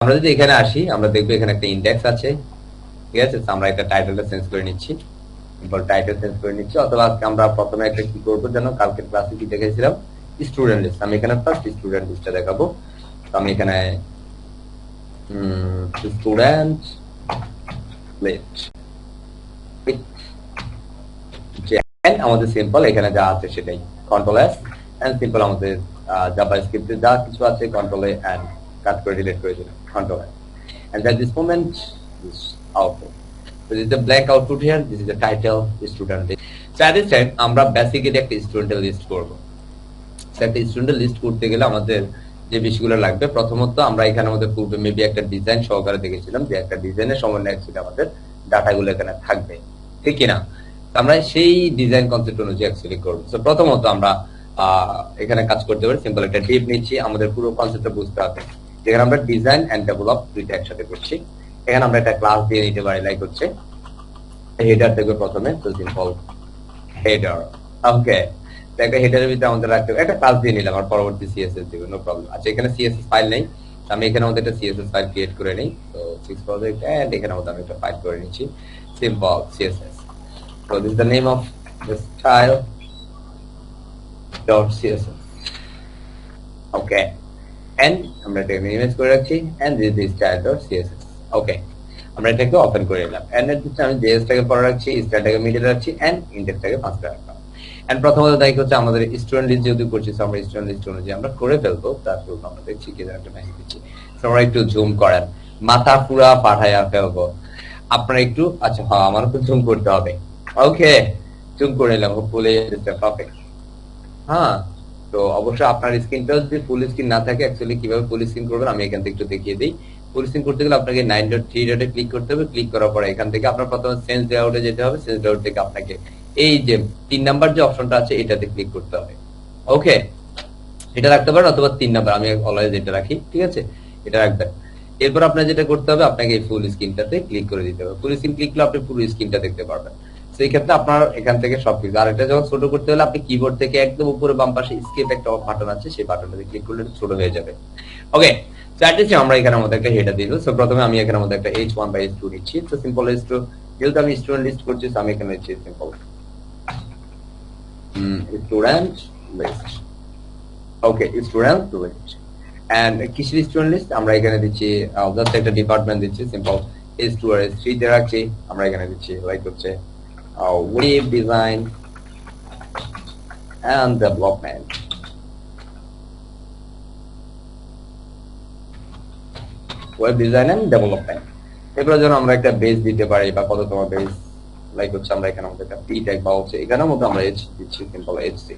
আমরা যদি এখানে আসি আমরা দেখবো এখানে একটা ইন্ডেক্স আছে, ঠিক আছে। আমরা একটা টাইটেলটা চেঞ্জ করে নিচ্ছি, টাইটেল চেঞ্জ করে নিচ্ছি। অথবা আজকে আমরা প্রথমে একটা কি করবো যেন, কালকের ক্লাসে কি দেখেছিলাম, স্টুডেন্ট লিস্ট। আমি এখানে ফার্স্ট স্টুডেন্ট লিস্টটা দেখাবো। তো আমি এখানে স্টুডেন্ট লিস্ট আমাদের সিম্পল এখানে যা আছে সেটাই, কন্ট্রোল এস এন্ড সিম্পল আমাদের জাভা স্ক্রিপ্টে যা কিছু আছে কন্ট্রোল এ এন্ড কাট করে ডিলিট করে দিলাম, control S and at this moment this output. So this is the black output here, this is the title, student list. So at this time আমরা basically একটা student list করব। So একটা student list করতে গেলে আমাদের যে বিষয়গুলো লাগবে, প্রথমত আমরা এখানে আমাদের পূর্বে মেবি একটা ডিজাইন সহকারে দেখেছিলাম যে একটা ডিজাইনের সমন্বয় ছিল আমাদের ডাটাগুলো এখানে থাকবে, ঠিক কি না? আমরা সেই ডিজাইন কনসেপ্ট অনুযায়ী অ্যাকচুয়ালি করব। সো প্রথমত আমরা এখানে কাজ করতে পারি, সিম্পল একটা ডিপ নিচ্ছি, আমাদের পুরো কনসেপ্টটা বুঝতে হবে। যেখানে আমরা ডিজাইন এন্ড ডেভেলপ দুইটা একসাথে করছি, এখানে আমরা একটা ক্লাস দিয়ে নিতে পারি, লাইক হচ্ছে হেডার দেখবে প্রথমে। তো সিম্পল হেডার, ওকে। একটা হেডারের ভিতরে আমাদের রাখতে হবে একটা ক্লাস দিয়ে নিলাম, আর পরবর্তী সিএসএস দিব, নো প্রবলেম। আচ্ছা এখানে সিএসএস ফাইল নেই, আমি এখানে আমাদের একটা সিএসএস ফাইল ক্রিয়েট করে নিই। তো 6 প্রজেক্ট এন্ড এখানে আমাদের আমি একটা ফাইল করে নিচ্ছি, simple CSS. So this is the name of the style.css. Okay. And আমরা এটাকে মিনিমাইজ করে রাখছি and this is the style.css. Okay. আমরা এটাকে ওপেন করে নিলাম and এর ভিতরে আমি জেএসটাকে পরে রাখছি, স্টাইলটাকে মিডলে রাখছি and ইন্ডেক্সটাকে ফার্স্টে রাখলাম। and প্রথমত দায়িত্ব হচ্ছে আমাদের স্টুডেন্ট লিস্ট যেহেতু করছি, আমরা স্টুডেন্ট লিস্ট অনুযায়ী আমরা করে ফেলবো। তারপর আমরা দেখছি কি একটা মেসেজ দিচ্ছি। সো আমরা একটু জুম করেন, মাথা পুরা পাঠায়া ফেলবো। আপনারা একটু, আচ্ছা হ্যাঁ আমারও তো জুম করতে হবে। ওকে, জুম করে নিলাম, হোপফুলি ইটস পারফেক্ট। হ্যাঁ, তো অবশ্যই আপনার স্ক্রিনটা যদি ফুল স্ক্রিন না থাকে, অ্যাকচুয়ালি কিভাবে ফুল স্ক্রিন করবেন আমি এখান থেকে একটু দেখিয়ে দিই। ফুল স্ক্রিন করতে গেলে আপনাকে 9.3 ডটে ক্লিক করতে হবে। ক্লিক করার পরে এখান থেকে আপনার প্রথমে চেঞ্জ লেআউটে যেতে হবে। চেঞ্জ লেআউট থেকে আপনাকে এই যে 3 নাম্বার যে অপশনটা আছে এটাতে ক্লিক করতে হবে। ওকে, এটা রাখতে পারেন অথবা 3 নাম্বার, আমি অলওয়েজ এটা রাখি, ঠিক আছে, এটা রাখবেন। এরপর আপনার যেটা করতে হবে, আপনাকে এই ফুল স্ক্রিনটাতে ক্লিক করে দিতে হবে। ফুল স্ক্রিন ক্লিক করলে আপনি পুরো স্ক্রিনটা দেখতে পারবেন। সেই ক্ষেত্রে আপনার এখান থেকে সবকিছু, আর এটা যখন ছোট করতে হলে আপনি কিবোর্ড থেকে একদম উপরে বাম পাশে স্কেপ একটা বাটন আছে, সেই বাটনটাতে ক্লিক করলে ছোট হয়ে যাবে। ওকে, সো অ্যাটলিস্ট আমরা এখানে আমাদের একটা হেডার দিয়ে দেব। সো প্রথমে আমি এখানে আমাদের একটা h1 বাই h2 নিচ্ছি। তো সিম্পল h2, যেহেতু আমি স্টুডেন্ট লিস্ট করছি, আমি এখানে নিচ্ছি simple student list. Okay, student list and কিসের স্টুডেন্ট লিস্ট আমরা এখানে দিচ্ছি, জাস্ট একটা ডিপার্টমেন্ট দিচ্ছি, সিম্পল h2 আর h3 তে রাখছি। আমরা এখানে দিচ্ছি লাইক হচ্ছে web design and development. web design and development এরপর যেন আমরা একটা বেস দিতে পারি, বা কততম বেস, লাইক হচ্ছে আমরা এখানে আমাদের একটা p ট্যাগ বা হচ্ছে এখানের মধ্যে আমরা h দিচ্ছি সিম্পল h6।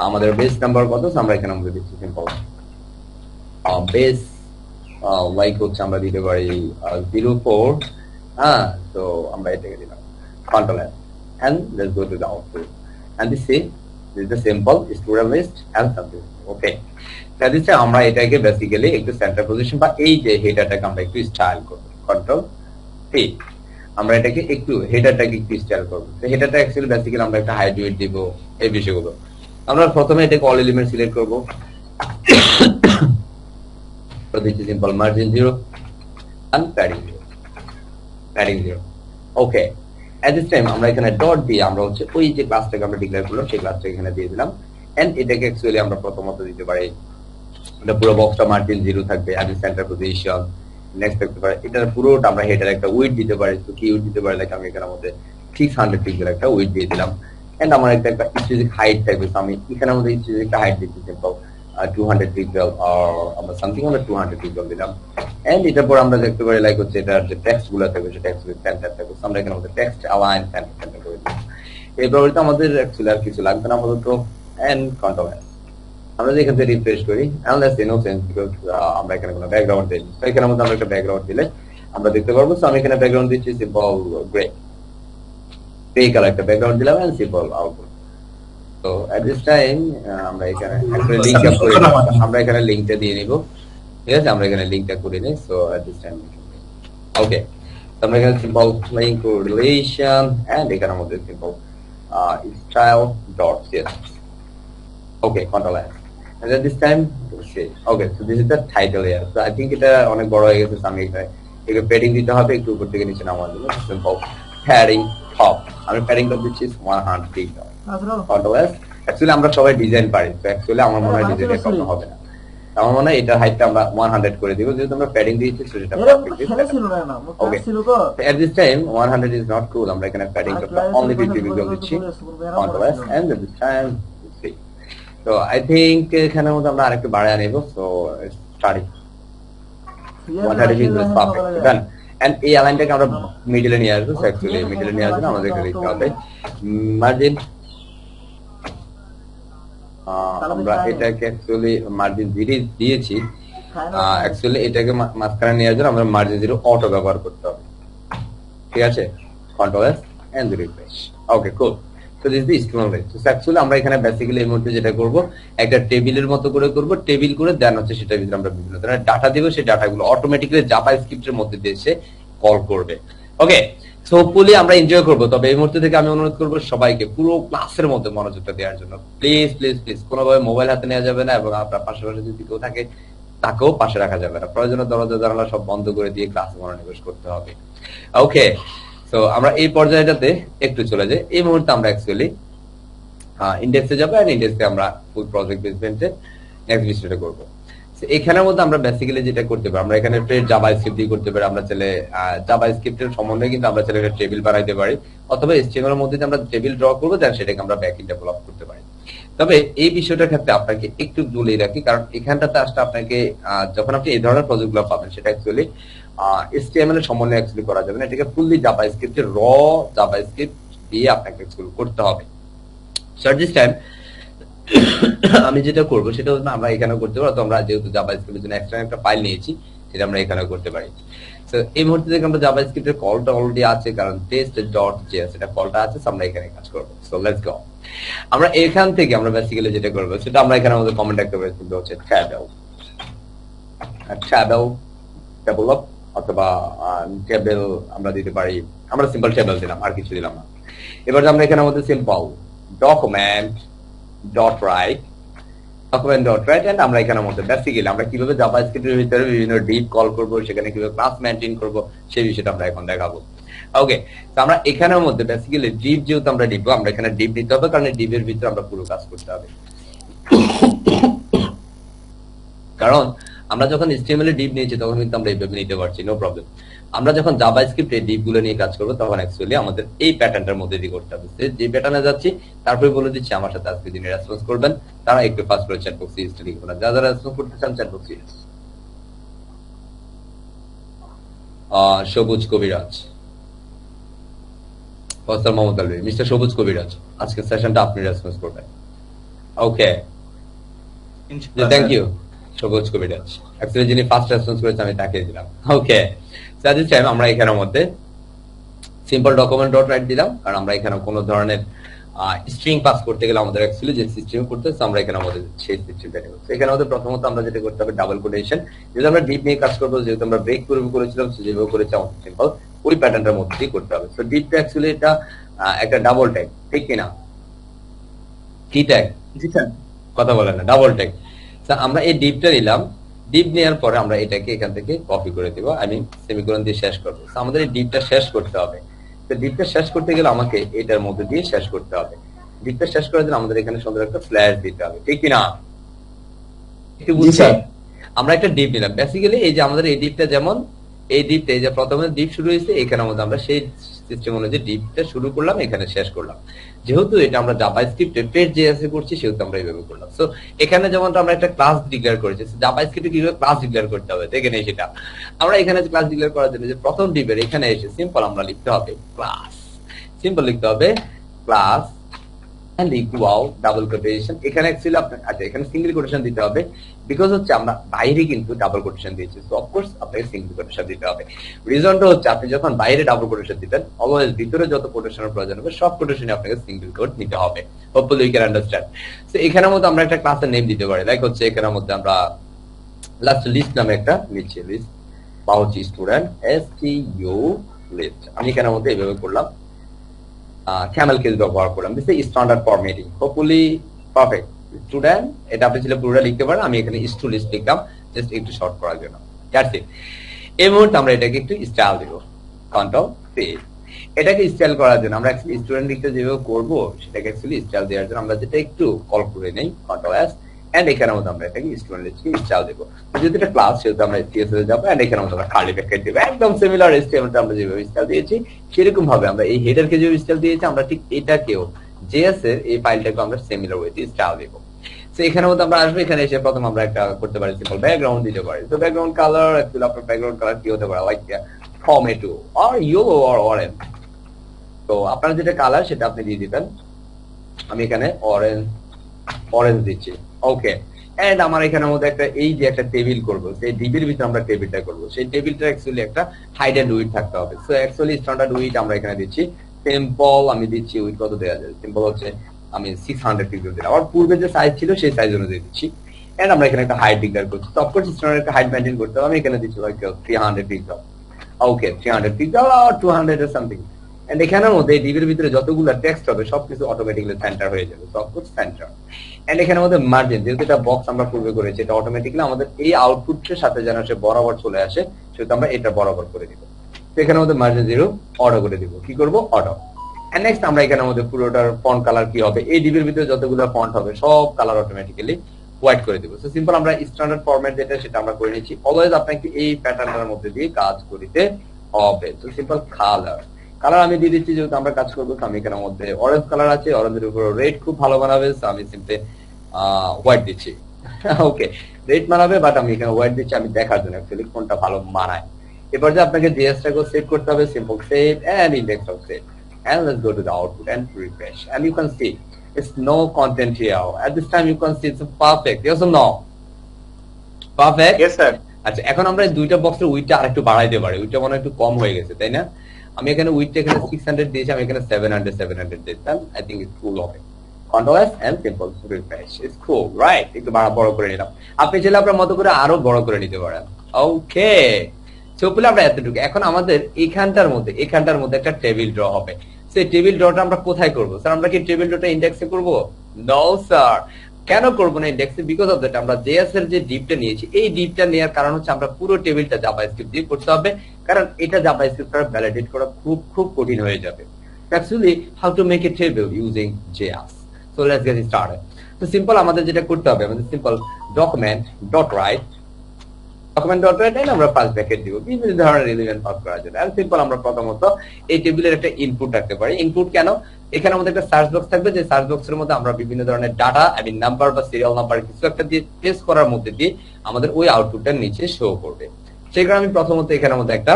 আমাদের বেস নাম্বার কত, আমরা এখানে মধ্যে দিচ্ছি সিম্পল বেস, লাইক হচ্ছে আমরা দিতে পারি 04। হ্যাঁ, তো আমরা এটাকে দিলাম control F and let's go to the output and this is the simple student list and something. Okay, that is আমরা এটাকে বেসিক্যালি একটু সেন্টার পজিশন বা এই যে হেডারটাকে আমরা একটু স্টাইল করব, কন্ট্রোল পি। আমরা এটাকে একটু হেডারটাকে একটু স্টাইল করব। তো হেডারটা অ্যাকচুয়ালি বেসিক্যালি আমরা একটা হাইট উইডথ দিব, এই বিষয়গুলো আমরা প্রথমে এটাকে অল এলিমেন্ট সিলেক্ট করব। তো this is simple margin 0 and padding 0। Okay, at this time আমরা এখানে ডট দিয়ে আমরা হচ্ছে ওই যে ক্লাসটাকে আমরা ডিক্লেয়ার করলাম সেই ক্লাসটা এখানে দিয়ে দিলাম। এন্ড এটাকে অ্যাকচুয়ালি আমরা প্রথমত দিতে পারি, এটা পুরো বক্সটা মার্জিন 0 থাকবে, আর সেন্টার পজিশন নেক্সট থাকতে পারে। এটার পুরোটা আমরা হেডার একটা উইডথ দিতে পারি। তো কি উইডথ দিতে পারি, লাইক আমি এখানে মধ্যে 600 পিক্সেল একটা উইডথ দিয়ে দিলাম। এন্ড আমার একটা স্পেসিফিক হাইট থাকবে, তো আমি এখানে মধ্যে স্পেসিফিক একটা হাইট দিচ্ছি সিম্পল 200 পিক্সেল আর আমরা সামথিং আমরা 200 পিক্সেল দিলাম। এন্ড এটার পর আমরা দেখতে পারি লাইক হচ্ছে এটার যে টেক্সট গুলো থাকবে, সেই টেক্সট গুলো সেন্টার থাকবে। আমরা এখানে আমাদের টেক্সট অ্যালাইন সেন্টার করে দিলাম। এরপর আমাদের অ্যাকচুয়ালি আর কিছু লাগবে না আমাদের তো। এন্ড কন্ট্রোল এস, আমরা যদি এখান থেকে রিফ্রেশ করি, আনলেস নো সেন্স বিকজ আমরা এখানে কোনো ব্যাকগ্রাউন্ড দেইনি। তো এখানে মধ্যে আমরা একটা ব্যাকগ্রাউন্ড দিলে আমরা দেখতে পারবো। সো আমি এখানে ব্যাকগ্রাউন্ড দিচ্ছি সিম্পল গ্রে কালার একটা ব্যাকগ্রাউন্ড দিলাম এন্ড সিম্পল আউটপুট। তো এট দিস টাইম আমরা এখানে একটা লিংক আপ করে আমরা এখানে লিংকটা দিয়ে নিব, ঠিক আছে। আমরা এখানে লিংকটা করে নিই। So at this time okay, তো আমরা এখানে simple link to relation and এখানে মধ্যে simple style.css। Okay, control S and at this time okay, so this is the title here. So I think এটা অনেক বড় হয়ে গেছে, আমি একে প্যাডিং দিতে হবে একটু উপর থেকে নিচে নামার জন্য। সিম্পল প্যাডিং টপ, আমি প্যাডিং টপ দিচ্ছি 100 otherwise অ্যাকচুয়ালি আমরা সবাই ডিজাইন পারি, তো অ্যাকচুয়ালি আমার মনে হয় ডিজাইনের প্রবলেম হবে না। আমার মনে হয় এটার হাইটটা আমরা 100 করে দিব, যেহেতু আমরা প্যাডিং দিয়েছি সেটা পারফেক্টলি ছিল না না ওকে ছিল তো at this time 100 is not cool, আমরা এখানে প্যাডিং টপটা only 50 পিক্সেল দিচ্ছি otherwise and at this time see so I think এখানের মধ্যে আমরা আরেকটু বাড়ায় নেব। So starting 130 is perfect done and এই লাইনটাকে আমরা মিডলে নিয়ে আসবো। সো অ্যাকচুয়ালি মিডলে নিয়ে আসলে আমাদের এখানে লিখতে হবে মার্জিন, আমরা এটাকে অ্যাকচুয়ালি মার্জিন 0 দিয়েছি, অ্যাকচুয়ালি এটাকে মাঝখানে নিয়ে আসলে আমরা মার্জিন 0 অটো ব্যবহার করতে হবে, ঠিক আছে? Control S and refresh. Okay cool. So this is the HTML way. So actually আমরা এখানে বেসিক্যালি এই মুহূর্তে যেটা করব একটা টেবিলের মতো করে করব, টেবিল করে দেন হচ্ছে সেটার ভিতরে আমরা বিভিন্ন ধরনের ডাটা দেব, সেই ডাটাগুলো অটোমেটিক্যালি জাভাস্ক্রিপ্টের মধ্যে দিয়ে এসে কল করবে। ওকে, সো হোপফুলি আমরা এনজয় করব। তবে এই মুহূর্তে থেকে আমি অনুরোধ করব সবাইকে পুরো ক্লাসের মধ্যে মনোযোগটা দেওয়ার জন্য। প্লিজ প্লিজ প্লিজ কোনোভাবে মোবাইল হাতে নেওয়া যাবে না, এবং আপনার পাশাপাশি যদি কেউ থাকে তাকেও পাশে রাখা যাবে না। প্রয়োজনে দরজা জানালা সব বন্ধ করে দিয়ে ক্লাসে মনোনিবেশ করতে হবে। ওকে, সো আমরা এই পর্যায়টাতে একটু চলে যাই। এই মুহূর্তে আমরা অ্যাকচুয়ালি ইন্ডেক্সে যাবো, আর ইন্ডেক্সে আমরা ফুল প্রজেক্ট বেসমেন্টে নেক্সট বিষয়টা করবো। এখানের মধ্যে আমরা বেসিক্যালি যেটা করতে পারি, আমরা এখানে জাভাস্ক্রিপ্ট দিয়ে করতে পারি। আমরা চাইলে জাভাস্ক্রিপ্টের সমন্বয়ে কিন্তু আমরা চাইলে একটা টেবিল বানাইতে পারি, অথবা HTML এর মধ্যে আমরা টেবিল ড্র করবো, দেন সেটাকে আমরা ব্যাকএন্ড ডেভেলপ করতে পারি। তবে এই বিষয়টার ক্ষেত্রে আপনাকে একটু বলেই রাখি, কারণ এখানটাতে আসলে আপনাকে যখন আপনি এই ধরনের প্রজেক্টগুলো পাবেন, সেটা অ্যাকচুয়ালি HTML এর সমন্বয়ে অ্যাকচুয়ালি করা যাবে না, এটাকে ফুললি জাভাস্ক্রিপ্টের জাভাস্ক্রিপ্ট দিয়ে আপনাকে অ্যাকচুয়ালি করতে হবে। সো এট দিস টাইম আমি যেটা করবো সেটা হচ্ছে আমরা এখানে করতে পারি, তো আমরা যেহেতু জাভাস্ক্রিপ্টের জন্য এক্সট্রা একটা ফাইল নিয়েছি, সেটা আমরা এখানে করতে পারি। তো এই মুহূর্তে থেকে আমরা জাভাস্ক্রিপ্টের কলটা অলরেডি আছে, কারণ test.js এটা কলটা আছে, আমরা এখানে কাজ করবো। So let's go. আমরা এখান থেকে আমরা বেসিক্যালি যেটা করবো সেটা আমরা এখানে আমাদের কমেন্ট একটা করে দিতে হচ্ছে ট্যাবল অথবা টেবিল আমরা দিতে পারি। আমরা সিম্পল টেবিল দিলাম, আর কিছু দিলাম না। এবার আমরা এখানে আমাদের simple document dot write and আমরা এখানের মধ্যে বেসিক্যালি আমরা কিভাবে জাভাস্ক্রিপ্টের ভিতরে বিভিন্ন ডিপ কল করব, সেখানে কিভাবে ক্লাস মেইনটেইন করব, সেই বিষয়টা আমরা এখন দেখাবো। ওকে, তো আমরা এখানের মধ্যে বেসিক্যালি ডিপ, যেহেতু আমরা ডিপ, আমরা এখানে ডিপ নিতে হবে, কারণ ডিপের ভিতরে আমরা পুরো কাজ করতে হবে। কারণ আমরা যখন HTML এ ডিপ নিয়েছি তখন কিন্তু আমরা এইভাবে নিতে পারছি, নো প্রবলেম। আমরা যখন জাভাস্ক্রিপ্টে ডিপ গুলো নিয়ে কাজ করবো, তখন অ্যাকচুয়ালি আমাদের এই প্যাটার্নটার মধ্যে দিয়ে করতে হবে। যে প্যাটার্নে যাচ্ছি তারপরে বলে দিচ্ছি আমার সাথে আজকে দিনে রেসপন্স করবেন, তারা একটু ফাস্ট করে চ্যাট বক্সে ইউজ লিখবেন, যারা যারা রেসপন্স করতে চান চ্যাট বক্সে ইউজ। সবুজ কবিরাজ, ফয়সাল মোহাম্মদ আলভী, মিস্টার সবুজ কবিরাজ, আজকে সেশনটা আপনি রেসপন্স করবেন। ওকে, থ্যাংক ইউ সবুজ কবিরাজ। অ্যাকচুয়ালি যিনি ফার্স্ট রেসপন্স করেছে আমি তাকে দিলাম। ওকে, দিস টাইম আমরা এখানের মধ্যে সিম্পল ডকুমেন্ট ডট রাইট দিলাম, কারণ আমরা এখানে কোনো ধরনের স্ট্রিং পাস করতে গেলে আমাদের অ্যাকচুয়ালি যে সিস্টেম করতেছে আমরা এখানে আমাদের সেই সিস্টেমটা নেব। এখানে আমাদের প্রথমত আমরা যেটা করতে হবে ডাবল কোটেশন, যেহেতু আমরা ডিপ নিয়ে কাজ করবো, যেহেতু আমরা ব্রেক করেছিলাম, যেভাবে করেছি আমাদের সিম্পল ওই প্যাটার্নটার মধ্যেই করতে হবে। সো ডিপটা অ্যাকচুয়ালি এটা একটা ডাবল ট্যাগ, ঠিক কিনা? কি ট্যাগ? জি স্যার, কথা বলেন না, ডাবল ট্যাগ। আমরা এই ডিপটা নিলাম, ডিপ নেওয়ার পরে আমরা এটাকে এখান থেকে কপি করে দিব, আমি সেমিকোলন দিয়ে শেষ করবো। আমাদের এই ডিপটা শেষ করতে হবে। তো ডিপটা শেষ করতে গেলে আমাকে এটার মধ্যে দিয়ে শেষ করতে হবে। ডিপটা শেষ করার জন্য আমাদের এখানে সুন্দর একটা ফ্ল্যাশ দিতে হবে, ঠিক কিনা? একটু বুঝছি। আমরা একটা ডিপ নিলাম, বেসিক্যালি এই যে আমাদের এই ডিপটা, যেমন এই ডিপটা, এই যে প্রথমে ডিপ শুরু হয়েছে, এখানে মধ্যে আমরা সেই সিস্টেম অনুযায়ী ডিপটা শুরু করলাম, এখানে শেষ করলাম। যেহেতু এটা আমরা জাভাস্ক্রিপ্টে পেজ.js এ করছি, সেহেতু আমরা এইভাবে করলাম। সো এখানে যেমন আমরা একটা ক্লাস ডিক্লেয়ার করেছি, জাভাস্ক্রিপ্টে কিভাবে ক্লাস ডিক্লেয়ার করতে হবে দেখেন, সেটা আমরা এখানে ক্লাস ডিক্লেয়ার করার জন্য যে প্রথম ডিপের এখানে এসে সিম্পল আমরা লিখতে হবে ক্লাস, সিম্পল লিখতে হবে class and equal double quotation. এখানে অ্যাকচুয়ালি আচ্ছা, এখানে সিঙ্গেল কোটেশন দিতে হবে, বিকজ হচ্ছে আমরা বাইরে কিন্তু ডাবল কোটেশন দিয়েছি, সো অফকোর্স আপনাকে সিঙ্গেল কোটেশন দিতে হবে। রিজনটা হচ্ছে আপনি যখন বাইরে ডাবল কোটেশন দিবেন, অলওয়েজ ভিতরে যত কোটেশনের প্রয়োজন হবে সব কোটেশনে আপনাকে সিঙ্গেল কোট নিতে হবে। Hopefully you can understand. So এখানের মধ্যে আমরা একটা ক্লাসের নেম দিতে পারি, লাইক হচ্ছে এখানের মধ্যে আমরা লাস্ট লিস্ট নামে একটা নিচ্ছি, লিস্ট বা হচ্ছে স্টুডেন্ট STU লিস্ট। আমি এখানের মধ্যে এইভাবে করলাম, camel case ব্যবহার করলাম, this is standard formatting, hopefully perfect. Student, এটা আপনি ছিল পুরোটা লিখতে পারেন, আমি এখানে স্টুডেন্ট লিখলাম জাস্ট একটু শর্ট করার জন্য। That's it. এই মুহূর্তে আমরা এটাকে একটু স্টাইল দেব, কন্ট্রোল সি। এটাকে স্টাইল করার জন্য আমরা অ্যাকচুয়ালি স্টুডেন্ট লিখতে যেভাবে করবো সেটাকে অ্যাকচুয়ালি স্টাইল দেওয়ার জন্য আমরা যেটা একটু কল করে নেই, কন্ট্রোল এস, এন্ড এখানের মধ্যে আমরা এটাকে স্টুডেন্ট লিখে স্টাইল দেবো। যেহেতু এটা ক্লাস সেহেতু আমরা সিএসএস যাবো, এন্ড এখানের মধ্যে আমরা কার্লি ব্র্যাকেট দেবো, একদম সিমিলার এসটিএমএল আমরা যেভাবে স্টাইল দিয়েছি সেরকম ভাবে আমরা এই হেডারকে যেভাবে স্টাইল দিয়েছি আমরা ঠিক এটাকেও জেএস এর এই ফাইলটাকে আমরা সিমিলার ওয়েতে স্টাইল দেবো। তো এখানের মধ্যে আমরা আসবো, এখানে এসে প্রথম আমরা একটা করতে পারি সিম্পল ব্যাকগ্রাউন্ড দিতে পারি। তো ব্যাকগ্রাউন্ড কালার অ্যাকচুয়ালি আপনার ব্যাকগ্রাউন্ড কালার কি হতে পারে, like tomato or yellow or orange. তো আপনার যেটা কালার সেটা আপনি দিয়ে দিবেন, আমি এখানে অরেঞ্জ দিচ্ছি। ওকে, এন্ড আমার এখানের মধ্যে একটা এই যে একটা টেবিল করব, সেই ডিবির ভিতরে আমরা টেবিলটা করব, সেই টেবিলটা অ্যাকচুয়ালি একটা হাইড এন্ড উইড থাকতে হবে। সো অ্যাকচুয়ালি স্ট্যান্ডার্ড উইড আমরা এখানে দিচ্ছি সিম্পল, আমি দিচ্ছি উইড কত দেওয়া যায়, সিম্পল হচ্ছে আমি 600 পিক্সেল দিলাম, আর পূর্বে যে সাইজ ছিল সেই সাইজ অনুযায়ী দিচ্ছি। এন্ড আমরা এখানে একটা হাইট ডিক্লেয়ার করছি, তো অফকোর্স স্ট্যান্ডার্ড একটা হাইট মেইনটেইন করতে হবে, আমি এখানে দিচ্ছি লাইক 300 পিক্সেল। ওকে, 300 পিক্সেল আর 200 এর সামথিং। এন্ড এখানের মধ্যে ডিবির ভিতরে যতগুলো টেক্সট হবে সবকিছু অটোমেটিক্যালি সেন্টার হয়ে যাবে, সো অফকোর্স সেন্টার। এন্ড এখানের মধ্যে মার্জিন, যেহেতু এটা বক্স আমরা পূর্বে করেছি, এটা অটোমেটিক্যালি আমাদের এই আউটপুটের সাথে যেন সে বরাবর চলে আসে সেটা আমরা এটা বরাবর করে দিব। তো এখানের মধ্যে মার্জিন 0 অটো করে দিব, কি করব, অটো। এন্ড নেক্সট আমরা এখানের মধ্যে পুরোটার ফন্ট কালার কি হবে, এই ডিবির ভিতরে যতগুলো ফন্ট হবে সব কালার অটোমেটিক্যালি হোয়াইট করে দিব। সো সিম্পল আমরা স্ট্যান্ডার্ড ফরম্যাট যেটা সেটা আমরা করে নিচ্ছি। অলওয়েজ আপনাকে এই প্যাটার্নটার মধ্যে দিয়ে কাজ করতে হবে। তো সিম্পল কালার আমি দিয়ে দিচ্ছি, যেহেতু আমরা কাজ করবো। আমি এখানের মধ্যে অরেঞ্জ কালার আছে, অরেঞ্জের উপর রেড খুব ভালো বানাবে, আমি সিম্পলি হোয়াইট দিচ্ছি। ওকে, রেড বানাবে বাট আমি এখানে হোয়াইট দিচ্ছি আমি দেখার জন্য অ্যাকচুয়ালি কোনটা ভালো মানায়। এবার যে আপনাকে জিএসটাকে সেভ করতে হবে, simple save and index of save, and let's go to the output and refresh, and you can see it's no content here at this time. You can see it's perfect, yes or no? Perfect, yes sir. আচ্ছা, এখন আমরা এই দুইটা বক্সের উইডটা আরেকটু বাড়াইতে পারি, উইডটা মনে একটু কম হয়ে গেছে তাই না? আমি এখানে উইডটা এখানে 600 দিয়েছি, আমি এখানে 700 দিতাম, আই থিংক ইটস কুল হবে। Control S and simple refresh, it's cool right. একটু বড় করে নিলাম, আপনি চাইলে আপনার মতো করে আরো বড় করে নিতে পারেন। ওকে, সিম্পলি আমরা এতটুকু। এখন আমাদের এখানটার মধ্যে একটা টেবিল ড্র হবে। সেই টেবিল ড্রটা আমরা কোথায় করব স্যার? আমরা কি টেবিল ড্রটা ইন্ডেক্সে করব? নো স্যার, কেন করব না ইন্ডেক্সে? বিকজ অফ দ্যাট আমরা জেএস এর যে ডিপটা নিয়েছি, এই ডিপটা নেওয়ার কারণ হচ্ছে আমরা পুরো টেবিলটা জাভাস্ক্রিপ্ট দিয়ে করতে হবে, কারণ এটা জাভাস্ক্রিপ্ট দ্বারা ভ্যালিডেট করা খুব কঠিন হয়ে যাবে। Actually how to make a table using JS. So let's get started. তো সিম্পল আমাদের যেটা করতে হবে, আমাদের সিম্পল ডকুমেন্ট ডট রাইট আমরা ফার্স্ট ব্র্যাকেট দিব বিভিন্ন ধরনের রিলেভেন্ট পাস করার জন্য। আর সিম্পল আমরা প্রথমত এই টেবিলের একটা ইনপুট রাখতে পারি। ইনপুট কেন? এখানে আমাদের একটা সার্চ বক্স থাকবে, যে সার্চ বক্সের মধ্যে আমরা বিভিন্ন ধরনের ডাটা, আই মিন নাম্বার বা সিরিয়াল নাম্বার কিছু একটা দিয়ে পেস্ট করার মধ্যে দিয়ে আমাদের ওই আউটপুটটা নিচে শো করবে। সেই কারণে আমি প্রথমত এখানের মধ্যে একটা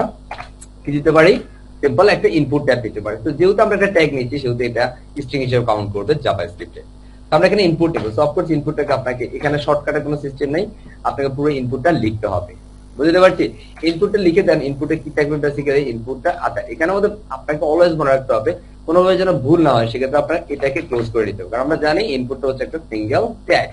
কি দিতে পারি, সিম্পল একটা ইনপুট ট্যাগ দিতে পারি। তো যেহেতু আমরা একটা ট্যাগ নিচ্ছি সেহেতু এটা স্ট্রিং হিসেবে কাউন্ট করবে জাভাস্ক্রিপ্টে। আমরা এখানে ইনপুট দেবো। সো অফকোর্স ইনপুটটাকে আপনাকে এখানে শর্টকাটের কোনো সিস্টেম নেই, আপনাকে পুরো ইনপুটটা লিখতে হবে। বুঝতে পারছি? ইনপুটটা লিখে দেন, ইনপুটে কি থাকবে বেসিক্যালি ইনপুটটা। আচ্ছা, এখানে আমাদের আপনাকে অলওয়েজ মনে রাখতে হবে কোনোভাবে যেন ভুল না হয়, সেক্ষেত্রে আপনার এটাকে ক্লোজ করে দিতে হবে, কারণ আমরা জানি ইনপুটটা হচ্ছে একটা সিঙ্গেল ট্যাগ।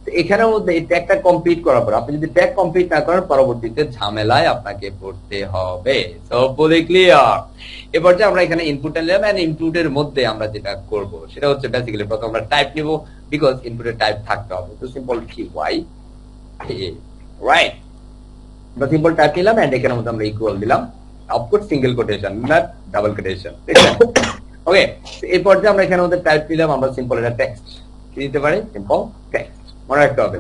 তো এখানের মধ্যে এই ট্যাগটা কমপ্লিট করার পর আপনি যদি ট্যাগ কমপ্লিট না করেন পরবর্তীতে ঝামেলায় আপনাকে পড়তে হবে। সো ফুলি ক্লিয়ার? এবার যে আমরা এখানে ইনপুটটা নিলাম, এন্ড ইনপুটের মধ্যে আমরা যেটা করব সেটা হচ্ছে বেসিক্যালি প্রথম আমরা টাইপ নিব, বিকজ ইনপুটের টাইপ থাকতে হবে। তো সিম্পল কি ওয়াই রাইট, আমরা সিম্পল টাইপ নিলাম, এন্ড এখানের মধ্যে আমরা ইকুয়াল দিলাম, অফকোর্স সিঙ্গেল কোটেশন না ডাবল কোটেশন। ওকে, এই পর্যায়ে আমরা এখানের মধ্যে টাইপ নিলাম, আমরা সিম্পল একটা টেক্সট কি দিতে পারি, সিম্পল টেক্সট মনে রাখতে হবে।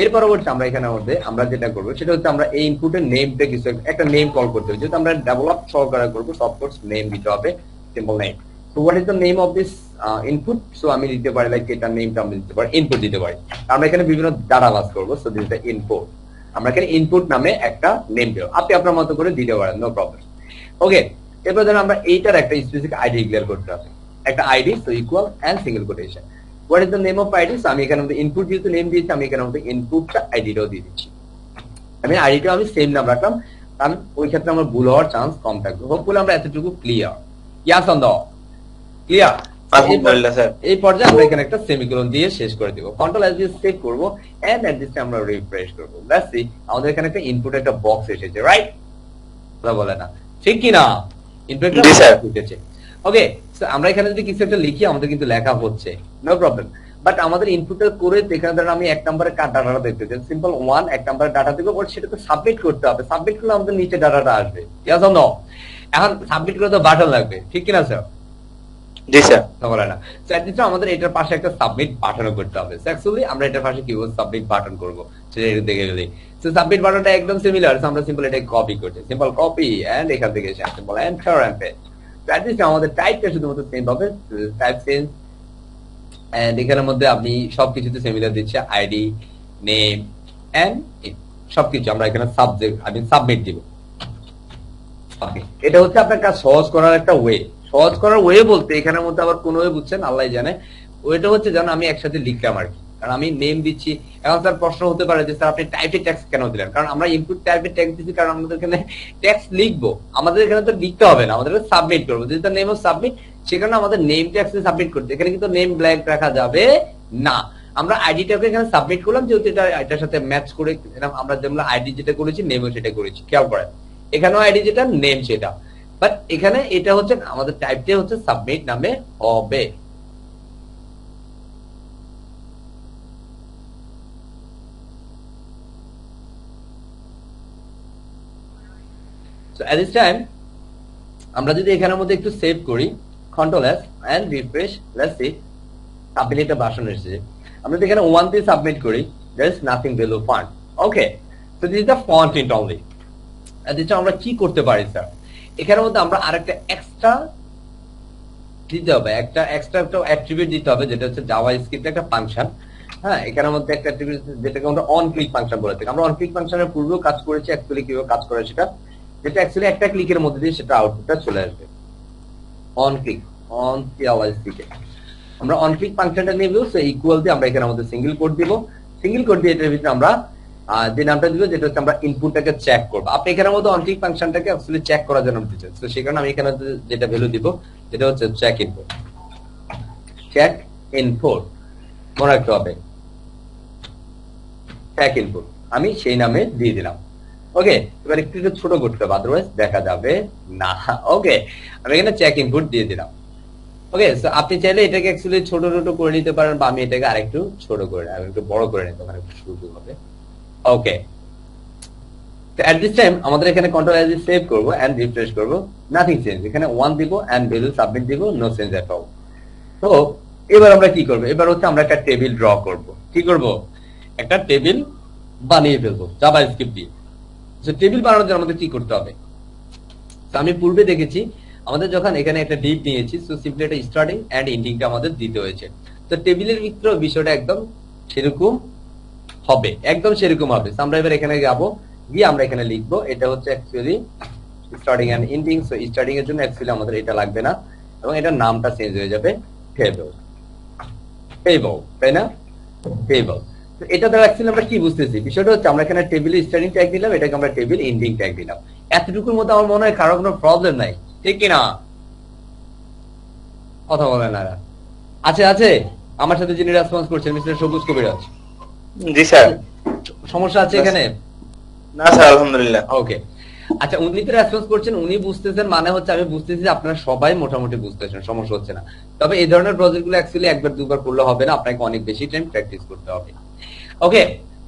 এর পরবর্তী আমরা এখানের মধ্যে আমরা যেটা করবো সেটা হচ্ছে আমরা এই ইনপুটের নেমটা কিছু একটা নেম কল করতে হবে, যেহেতু আমরা ডেভেলপ সহকারে করবো অফকোর্স নেম দিতে হবে, simple name. So what is the name of this input? So আমি দিতে পারি লাইক এটা নেমটা আমি দিতে পারি ইনপুট দিতে পারি। আমরা এখানে বিভিন্ন ডাটা পাস করবো, so this is the input. আমরা এখানে ইনপুট নামে একটা নেম দেব, আপনি আপনার মতো করে দিতে পারেন, নো প্রবলেম। ওকে, এরপর ধরুন আমরা এইটার একটা স্পেসিফিক আইডি ডিক্লেয়ার করতে হবে, একটা ID, so equal and single quotation. What is the name of ID? So আমি এখানে মধ্যে ইনপুট যেহেতু নেম দিয়েছি, আমি এখানে মধ্যে ইনপুটটা আইডিটাও দিয়ে দিচ্ছি। আমি আইডিটা আমি সেম নাম রাখলাম, কারণ ওই ক্ষেত্রে আমার ভুল হওয়ার চান্স কম থাকবে। হোপফুলি আমরা এতটুকু clear? Yes on the clear? এই পর্যায়ে আমরা এখানে একটা সেমিকোলন দিয়ে শেষ করে দিব। কন্ট্রোল এস দিয়ে সেভ করব, এন্ড এট দিস টাইম আমরা রিফ্রেশ করব। লেটস সি আমাদের এখানে একটা ইনপুট একটা বক্স এসেছে, রাইট? কথা বলে না, ঠিক কি না? ইনপুট এসেছে। ওকে, সো আমরা এখানে যদি কিছু একটা লিখি আমাদের কিন্তু লেখা হচ্ছে, নো প্রবলেম। বাট আমাদের ইনপুটটা করে এখানে ধরেন আমি 1 নম্বরে কার ডাটাটা দেখতে চাই, সিম্পল 1 1 নম্বরে ডাটা দিব, বাট সেটাকে সাবমিট করতে হবে। সাবমিট করলে আমাদের নিচে ডাটাটা আসবে। Yes or no? এখন সাবমিট করতে বাটন লাগবে, ঠিক কিনা স্যার? জি স্যার। বলে না। সো এট লিস্ট আমাদের এটার পাশে একটা সাবমিট বাটনও করতে হবে। সো অ্যাকচুয়ালি আমরা এটার পাশে কিভাবে সাবমিট বাটন করব সেটা একটু দেখে ফেলি। সো সাবমিট বাটনটা একদম সিমিলার। সো আমরা সিম্পল এটাকে কপি করছি, সিম্পল কপি এন্ড এখান থেকে এসে simple enter and paste. So at least আমাদের টাইপটা শুধুমাত্র সেম হবে, টাইপ চেঞ্জ এন্ড এখানের মধ্যে আপনি সবকিছুতে সিমিলার দিচ্ছে, আইডি, নেম এন্ড সবকিছু আমরা এখানে সাবজেক্ট আমি সাবমিট দিব। এটা হচ্ছে আপনার কাজ সহজ করার একটা ওয়ে। সহজ করার ওয়ে বলতে এখানের মধ্যে আবার কোন ওয়ে বুঝছেন আল্লাহ জানে। ওইটা হচ্ছে যেন আমি একসাথে লিখলাম আর কি, কারণ আমি নেম দিচ্ছি। এখন স্যার প্রশ্ন হতে পারে যে স্যার আপনি টাইপে টেক্সট কেন দিলেন? কারণ আমরা ইনপুট টাইপে টেক্সট দিচ্ছি কারণ আমাদের এখানে টেক্সট লিখবো, আমাদের এখানে তো লিখতে হবে না, আমাদের সাবমিট করবো। যেহেতু নেম অফ সাবমিট, সেখানে আমাদের নেম টেক্সট সাবমিট করতে, এখানে কিন্তু নেম ব্ল্যাঙ্ক রাখা যাবে না। আমরা আইডিটাকে এখানে সাবমিট করলাম, যেহেতু এটা এটার সাথে ম্যাচ করে আমরা যেমন আইডি যেটা করেছি নেমও সেটা করেছি। খেয়াল করেন এখানেও আইডি যেটা, নেম সেটা, বাট এখানে এটা হচ্ছে আমাদের টাইপটা হচ্ছে সাবমিট নামে হবে। So at this time আমরা যদি এখানের মধ্যে একটু সেভ করি, control S and refresh, let's see submit একটা ভাষণ এসেছে। আমরা যদি এখানে 1 দিয়ে সাবমিট করি, there is nothing below font. Okay, so this is the font int only. আর এটা আমরা কি করতে পারি স্যার? এখানের মধ্যে আমরা আরেকটা এক্সট্রা দিতে হবে, একটা অ্যাট্রিবিউট দিতে হবে, যেটা হচ্ছে জাভাস্ক্রিপ্ট একটা ফাংশন। হ্যাঁ, এখানের মধ্যে একটা অ্যাট্রিবিউট যেটাকে আমরা অন ক্লিক ফাংশন বলে থাকি। আমরা অন ক্লিক ফাংশনের পূর্বেও কাজ করেছি, অ্যাকচুয়ালি কিভাবে কাজ করে সেটা, যেটা অ্যাকচুয়ালি একটা ক্লিকের মধ্যে দিয়ে সেটা আউটপুটটা চলে আসবে। অন ক্লিক, অন ক্লিক, আমরা অন ক্লিক ফাংশনটা নেব। সো ইকুয়াল দিয়ে আমরা এখানে আমাদের সিঙ্গেল কোড দিব, সিঙ্গেল কোড দিয়ে এটার ভিতরে আমরা যে নামটা দিব, যেটা হচ্ছে আমরা ইনপুটটাকে চেক করব। আপনি এখানের মধ্যে অন ক্লিক ফাংশনটাকে অ্যাকচুয়ালি চেক করার জন্য দিচ্ছেন। তো সেই কারণে আমি এখানে যেটা ভ্যালু দিব যেটা হচ্ছে চেক ইনপুট, চেক ইনপুট মনে রাখতে হবে, চেক ইনপুট আমি সেই নামে দিয়ে দিলাম। ওকে, এবার একটু ছোট করতে হবে, আদারওয়াইজ দেখা যাবে না। ওকে, আমি এখানে চেক ইনপুট দিয়ে দিলাম। ওকে, সো আপনি চাইলে এটাকে অ্যাকচুয়ালি ছোট করে নিতে পারেন, বা আমি এটাকে আরেকটু ছোট করে আমি একটু বড় করে নিতে পারি, একটু সুন্দর হবে। ওকে, তো এট দিস টাইম আমাদের এখানে কন্ট্রোল এস সেভ করব এন্ড রিফ্রেশ করব, নাথিং চেঞ্জ। এখানে 1 দিব এন্ড ভ্যালু সাবমিট দিব, নো চেঞ্জ এট অল। তো এবার আমরা কি করব? এবার হচ্ছে আমরা একটা টেবিল ড্র করব। কি করব? একটা টেবিল বানিয়ে ফেলবো জাভাস্ক্রিপ্ট দিয়ে। সো টেবিল বানানোর জন্য আমাদের কি করতে হবে? তো আমি পূর্বে দেখেছি আমাদের যখন এখানে একটা ডিপ নিয়েছি, সো সিম্পলি একটা স্টার্টিং এন্ড এন্ডিংটা আমাদের দিতে হয়েছে। তো টেবিলের ভিতরে বিষয়টা একদম সেরকম হবে, একদম সেরকম হবে। আমরা এবার এখানে যাবো, গিয়ে আমরা এখানে লিখবো, এটা হচ্ছে actually starting and ending. So starting এর জন্য অ্যাকচুয়ালি আমাদের এটা লাগবে না, এবং এটার নামটা চেঞ্জ হয়ে যাবে টেবল, টেবল, তাই না? টেবল। তো এটা দ্বারা অ্যাকচুয়ালি আমরা কি বুঝতেছি? বিষয়টা হচ্ছে আমরা এখানে টেবিল স্টার্টিং ট্যাগ দিলাম, এটাকে আমরা টেবিল এন্ডিং ট্যাগ দিলাম। এতটুকুর মধ্যে আমার মনে হয় কারো কোনো প্রবলেম নাই, ঠিক কিনা? কথা বলে না আছে আছে আমার সাথে যিনি রেসপন্স করছেন, মিস্টার সবুজ কবিরাজ। জি স্যার। সমস্যা আছে এখানে? না স্যার, আলহামদুলিল্লাহ। ওকে, আচ্ছা, উনি তো রেসপন্স করছেন, উনি বুঝতেছেন, মানে হচ্ছে আমি বুঝতেছি আপনারা সবাই মোটামুটি বুঝতেছেন, সমস্যা হচ্ছে না। তবে এই ধরনের প্রজেক্ট গুলো অ্যাকচুয়ালি একবার দুবার করলে হবে না, আপনাকে অনেক বেশি টাইম প্র্যাকটিস করতে হবে। ওকে,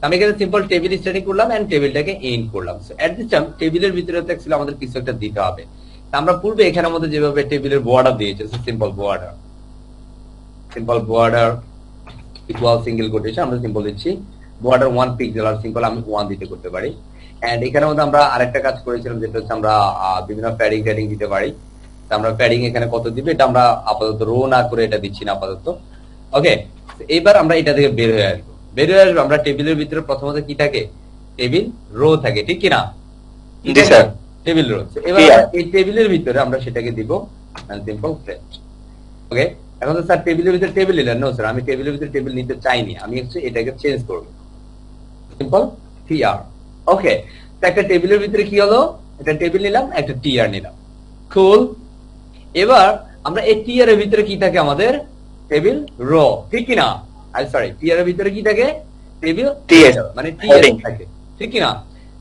আমি এখানে সিম্পল টেবিল স্টার্টিং করলাম এন্ড টেবিলটাকে এন্ড করলাম। সো এট দিস টাইম টেবিলের ভিতরে তো অ্যাকচুয়ালি আমাদের কিছু একটা দিতে হবে। আমরা পূর্বে এখানে আমাদের যেভাবে টেবিলের বর্ডার দিয়েছে, simple border equal single quotation, আমরা সিম্পল দিচ্ছি বর্ডার 1 পিক্সেল, আর সিম্পল আমি 1 দিতে করতে পারি। এন্ড এখানের মধ্যে আমরা আরেকটা কাজ করেছিলাম, যেটা হচ্ছে আমরা বিভিন্ন প্যাডিং দিতে পারি। আমরা প্যাডিং এখানে কত দিব এটা আমরা আপাতত রো না করে এটা দিচ্ছি না আপাতত। ওকে, এবার আমরা এটা থেকে বের হয়ে আসবো। আমরা টেবিলের ভিতরে প্রথমত কি থাকে? টেবিল রো থাকে, ঠিক কি না? জি স্যার। Table row. এবার এই টেবিলের ভিতরে আমরা সেটাকে দিব সিম্পল ফ্রেন্ড। ওকে, এখন তো স্যার টেবিলের ভিতরে টেবিল নিলেন, নো স্যার আমি টেবিলের ভিতরে টেবিল নিতে চাইনি, আমি হচ্ছে এটাকে চেঞ্জ করব, সিম্পল টিআর। ওকে, তো একটা টেবিলের ভিতরে কি হলো? একটা টেবিল নিলাম, একটা টিআর নিলাম, কুল। এবার আমরা এই টিআর এর ভিতরে কি থাকে? আমাদের টেবিল রো, ঠিক কি না? সরি, টিআর এর ভিতরে কি থাকে? টেবিল টিএস, মানে টিএস থাকে, ঠিক কি না?